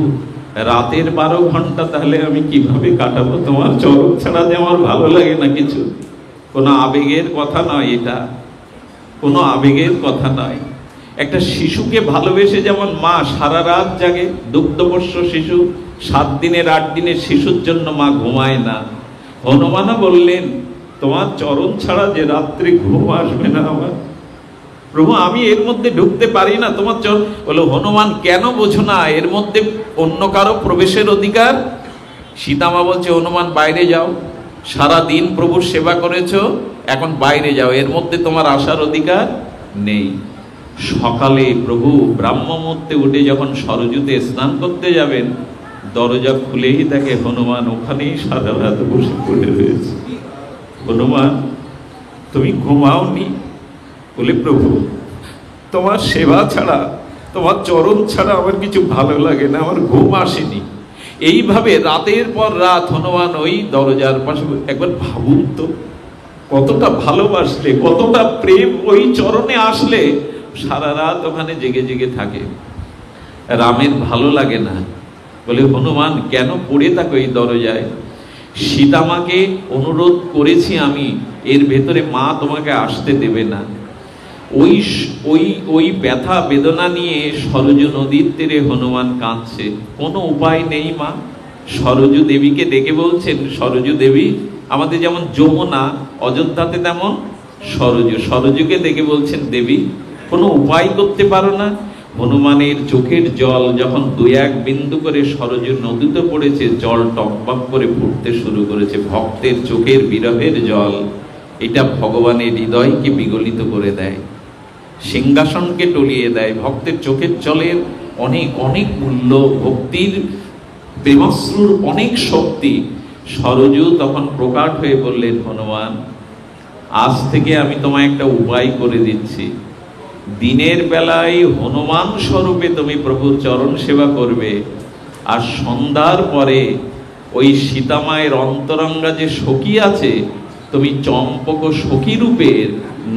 রাতের 12 ঘন্টা তাহলে আমি কিভাবে কাটাবো? তোমার চরণ ছাড়া যে আমার ভালো লাগে না কিছু। কোনো আবেগের কথা নয় এটা, কোনো আবেগের কথা নয়। একটা শিশুকে ভালোবেসে যেমন মা সারা রাত জাগে, দুগ্ধপোষ্য শিশু, 7 দিনের 8 দিনের শিশুর জন্য মা ঘুমায় না। হনুমানও বললেন, তোমার চরণ ছাড়া যে রাত্রে ঘুম আসবে না আমার। প্রভু আমি এর মধ্যে ঢুকতে পারি না, তোমার চরণ। বলো, হনুমান কেন বোঝো না? এর মধ্যে অন্য কারো প্রবেশের অধিকার? সীতামা বলছে, হনুমান বাইরে যাও, সারা দিন প্রভুর সেবা করেছো, এখন বাইরে যাও, এর মধ্যে তোমার আসার অধিকার নেই। সকালে প্রভু ব্রাহ্ম মুহূর্তে উঠে যখন সরজুতে স্নান করতে যাবেন, দরজা খুলেই দেখে হনুমান ওখানেই সারা রাত বসে পড়ে রয়েছে। হনুমান তুমি ঘুমাওনি? বলে, প্রভু তোমার সেবা ছাড়া, তোমার চরণ ছাড়া আমার কিছু ভালো লাগে না, আমার ঘুম আসেনি। এইভাবে রাতের পর রাত হনুমান ওই দরজার পাশে। একবার ভাবুন তো, কতটা ভালোবাসলে, কতটা প্রেম ওই চরণে আসলে সারা রাত ওখানে জেগে জেগে থাকে। রামের ভালো লাগে না, বলে হনুমান কেন পড়ে থাকো এই দরজায়? সীতামাকে অনুরোধ করেছি আমি, এর ভেতরে মা তোমাকে আসতে দেবে না। ওই ওই ওই ব্যথা বেদনা নিয়ে সরজু নদীর তীরে হনুমান কাঁদছে। কোনো উপায় নেই মা। সরজু দেবীকে ডেকে বলছেন, সরজু দেবী, আমাদের যেমন যমুনা অযোধ্যাতে তেমন সরজু, সরজুকে ডেকে বলছেন, দেবী কোনো উপায় করতে পারো না? হনুমানের চোখের জল যখন 2-1 বিন্দু করে সরজু নদীতে পড়েছে, জল টকবক করে ফুটতে শুরু করেছে। ভক্তের চোখের বিরহের জল, এটা ভগবানের হৃদয়কে বিগলিত করে দেয়, সিংহাসনকে টলিয়ে দেয়। ভক্তের চোখের জলের অনেক অনেক মূল্য, ভক্তির প্রেমাশ্রুর অনেক শক্তি। সরজু তখন প্রকাট হয়ে বললেন, হনুমান আজ থেকে আমি তোমায় একটা উপায় করে দিচ্ছি। দিনের বেলায় হনুমান স্বরূপে তুমি প্রভুর চরণ সেবা করবে, আর সন্ধ্যার পরে ওই সীতামায়ের অন্তরঙ্গা যে সখী আছে, তুমি চম্পক সখী রূপের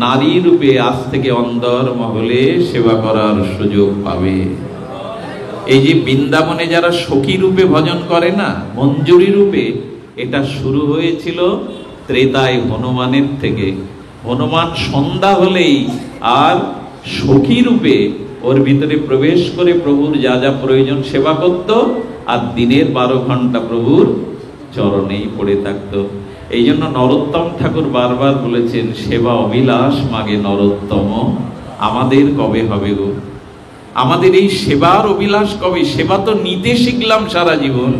নারী রূপে আজ থেকে অন্দর মহলে সেবা করার সুযোগ পাবে। এই যে বৃন্দাবনে যারা সখী রূপে ভজন করে না, মঞ্জুরি রূপে, এটা শুরু হয়েছিল ত্রেতায় হনুমানের থেকে। হনুমান সন্ধ্যা হলেই আর সখী রূপে ওর ভিতরে প্রবেশ করে প্রভুর যা যা প্রয়োজন সেবা করত, আর দিনের 12 ঘন্টা প্রভুর চরণেই পড়ে থাকতো। এই জন্য নরোত্তম ঠাকুর বারবার বলেছেন, সেবা অবিলাস মাগে নরোত্তম, আমাদের কবে হবে গো? আমাদের এই সেবার অভিলাষ কবে? সেবা তো নিতে শিখলাম সারা জীবন,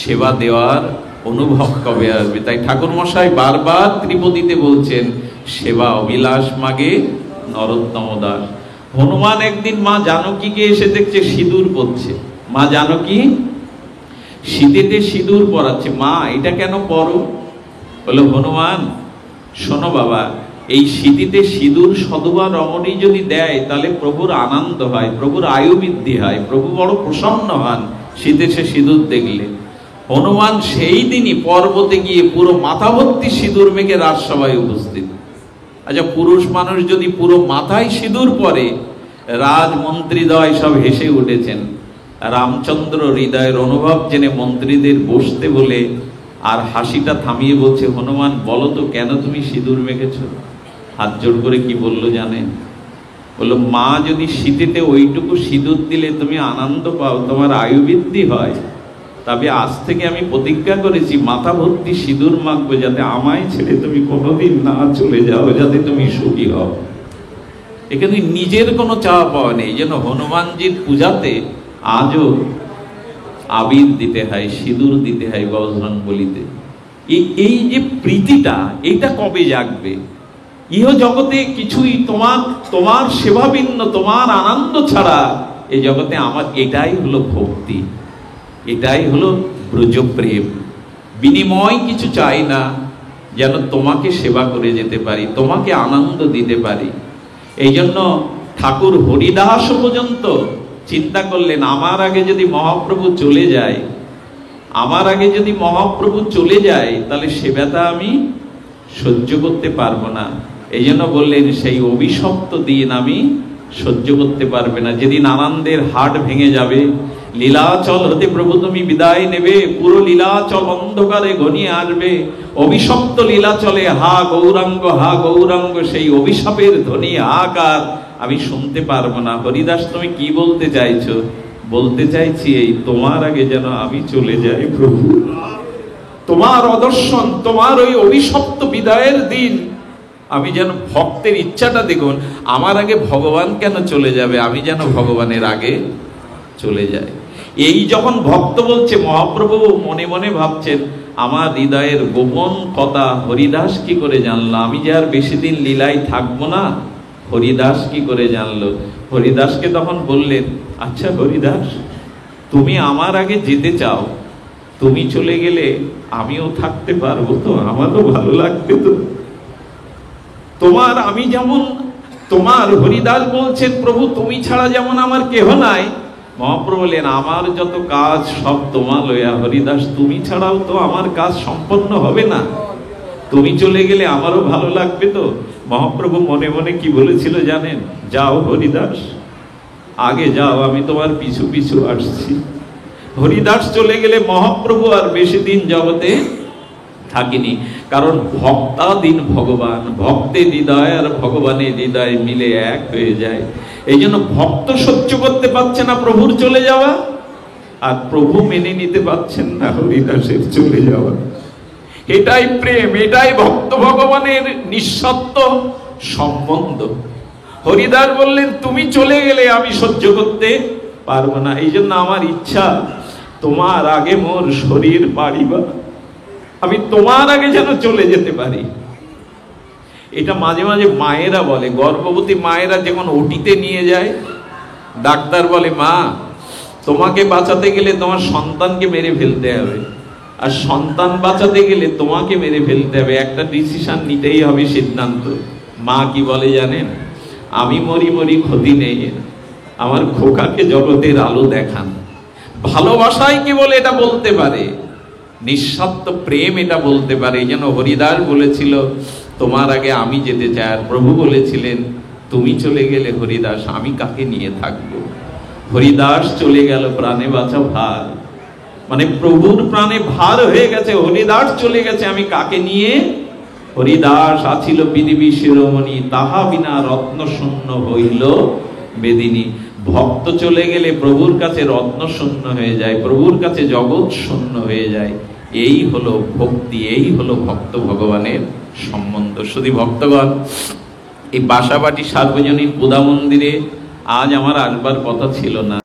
সেবা দেওয়ার অনুভব কবে আসবে? তাই ঠাকুর মশাই বারবার ত্রিপদীতে বলছেন, সেবা অভিলাষ মাগে নরোত্তম দাস। হনুমান একদিন মা জানকীকে এসে দেখছে সিঁদুর পরছে। মা জানকী শীতেতে সিঁদুর পরাচ্ছে। মা এটা কেন পরো? বলে, হনুমান শোনো বাবা, এই শীতিতে সিঁদুর সধবা রমণী যদি দেয় তাহলে প্রভুর আনন্দ হয়, প্রভুর আয়ু বৃদ্ধি হয়, প্রভু বড় প্রসন্ন হন শীতে সে সিঁদুর দেখলে। হনুমান সেই দিনই পর্বতে গিয়ে পুরো মাথা ভর্তি সিঁদুর মেঘে রাজসভায় উপস্থিত। আচ্ছা, পুরুষ মানুষ যদি পুরো মাথায় সিঁদুর পরে, রাজমন্ত্রীদ্বয় সব হেসে উঠেছেন। রামচন্দ্র হৃদয়ের অনুভব জেনে মন্ত্রীদের বসতে বলে আর হাসিটা থামিয়ে বলছে, হনুমান বলো তো কেন তুমি সিঁদুর মেখেছ? হাত জোড় করে কি বললো জানেন? বললো, মা যদি শীতেতে ওইটুকু সিঁদুর দিলে তুমি আনন্দ পাও, তোমার আয়ু বৃদ্ধি হয়, তবে আজ থেকে আমি প্রতিজ্ঞা করেছি মাথা ভর্তি সিঁদুর মাখবো, যাতে আমায় ছেড়ে তুমি কোনোদিন না চলে যাও, যাতে তুমি সুখী হও। এখানে নিজের কোনো চাওয়া পাওয়া নেই। যেন হনুমানজির পূজাতে আজও আবির দিতে হয়, সিঁদুর দিতে হয় বজরংবলীতে। এই যে প্রীতিটা, এইটা কবে জাগবে? ইহ জগতে কিছুই তোমার সেবা ভিন্ন, তোমার আনন্দ ছাড়া এই জগতে আমার, এটাই হলো ভক্তি, এটাই হলো ব্রজপ্রেম। বিনিময় কিছু চাই না, যেন তোমাকে সেবা করে যেতে পারি, তোমাকে আনন্দ দিতে পারি। এই জন্য ঠাকুর হরিদাস পর্যন্ত চিন্তা করলেন, আমার আগে যদি মহাপ্রভু চলে যায়, আমার আগে যদি মহাপ্রভু চলে যায়, তাহলে সে ব্যথা আমি সহ্য করতে পারবো না। এই জন্য বললেন, সেই অভিশপ্ত দিন আমি সহ্য করতে পারবে না, যেদিন আনন্দের হাট ভেঙে যাবে। লীলাচল হতে প্রভু তুমি বিদায় নেবে, পুরো লীলাচল অন্ধকারে ঘনিয়ে আসবে। অভিশপ্ত লীলাচলে হা গৌরাঙ্গ, হা গৌরাঙ্গ, সেই অভিশাপের ধ্বনি হাহাকার আমি শুনতে পারবো না। হরিদাস তুমি কি বলতে চাইছো? বলতে চাইছি এই, তোমার আগে যেন আমি চলে যাই প্রভু। তোমার অদর্শন, তোমার ওই অভিশপ্ত বিদায়ের দিন আমি যেন, ভক্তের ইচ্ছাটা দেখুন, আমার আগে ভগবান কেন চলে যাবে, আমি যেন ভগবানের আগে চলে যাই। এই যখন ভক্ত বলছে, মহাপ্রভু মনে মনে ভাবছেন, আমার হৃদয়ের গোপন কথা হরিদাস কি করে জানলো? আমি যে আর বেশি দিন লীলায় থাকবো না, হরিদাস কি করে জানলো? হরিদাসকে তখন বললেন, আচ্ছা হরিদাস, তুমি আমার আগে যেতে চাও, তুমি চলে গেলে আমিও থাকতে পারবো তো? আমারও ভালো লাগবে তো? তোমার, আমি যেমন তোমার, হরিদাস বলছেন, প্রভু তুমি ছাড়া যেমন আমার কেহ নাই। মহাপ্রভু বললেন, আমার যত কাজ সব তোমার লইয়া, হরিদাস তুমি ছাড়াও তো আমার কাজ সম্পন্ন হবে না। তুমি চলে গেলে আমারও ভালো লাগবে তো? মহাপ্রভু মনে মনে কি বলেছিল জানেন? যাও হরিদাস, আগে যাও, আমি তোমার পিছু পিছু আসছি। হরিদাস চলে গেলে মহাপ্রভু আর বেশি দিন জগতে থাকিনি, কারণ ভক্তাধীন ভগবান, ভক্তের হৃদয় আর ভগবানের হৃদয় মিলে এক হয়ে যায়। এই জন্য ভক্ত সহ্য করতে পারছে না প্রভুর চলে যাওয়া, আর প্রভু মেনে নিতে পারছেন না হরিদাসের চলে যাওয়া। এটাই প্রেম, এটাই ভক্ত ভগবানের নিঃস্বার্থ সম্বন্ধ। হরিদাস বললেন তুমি চলে গেলে আমি সহ্য করতে পারবো না, এই জন্য আমার ইচ্ছা তোমার আগে মোর শরীর পারিবা, আমি তোমার আগে যেন চলে যেতে পারি। এটা মাঝে মাঝে মায়েরা বলে, গর্ভবতী মায়েরা যখন ওটিতে নিয়ে যায়, ডাক্তার বলে মা তোমাকে বাঁচাতে গেলে তোমার সন্তানকে মেরে ফেলতে হবে, আর সন্তান বাঁচাতে গেলে তোমাকে মেরে ফেলতে হবে, একটা ডিসিশন নিতেই হবে, সিদ্ধান্ত। মা কি বলে জানেন? আমি মরি মরি ক্ষতি নেই, আমার খোকাকে জগতের আলো দেখান। ভালোবাসাই কি বলে এটা বলতে পারে, নিঃস্বার্থ প্রেম এটা বলতে পারে। এই জন্য হরিদাস বলেছিল তোমার আগে আমি যেতে চাই, আর প্রভু বলেছিলেন তুমি চলে গেলে হরিদাস আমি কাকে নিয়ে থাকবো। হরিদাস চলে গেল, প্রাণে বাঁচা ভার, মানে প্রভুর প্রাণে ভার হয়ে গেছে, হরিদাস চলে গেছে, আমি কাকে নিয়ে। হরিদাস আছিল পৃথিবী শিরোমণি, তাহা বিনা রত্ন শূন্য হইল বেদিনী। ভক্ত চলে গেলে প্রভুর কাছে রত্ন শূন্য হয়ে যায়, প্রভুর কাছে জগৎ শূন্য হয়ে যায়। এই হলো ভক্তি, এই হলো ভক্ত ভগবানের সম্বন্ধ। শুধু ভক্তগণ, এই বাসাবাটি সার্বজনীন পূজা মন্দিরে আজ আমার আসবার কথা ছিল না।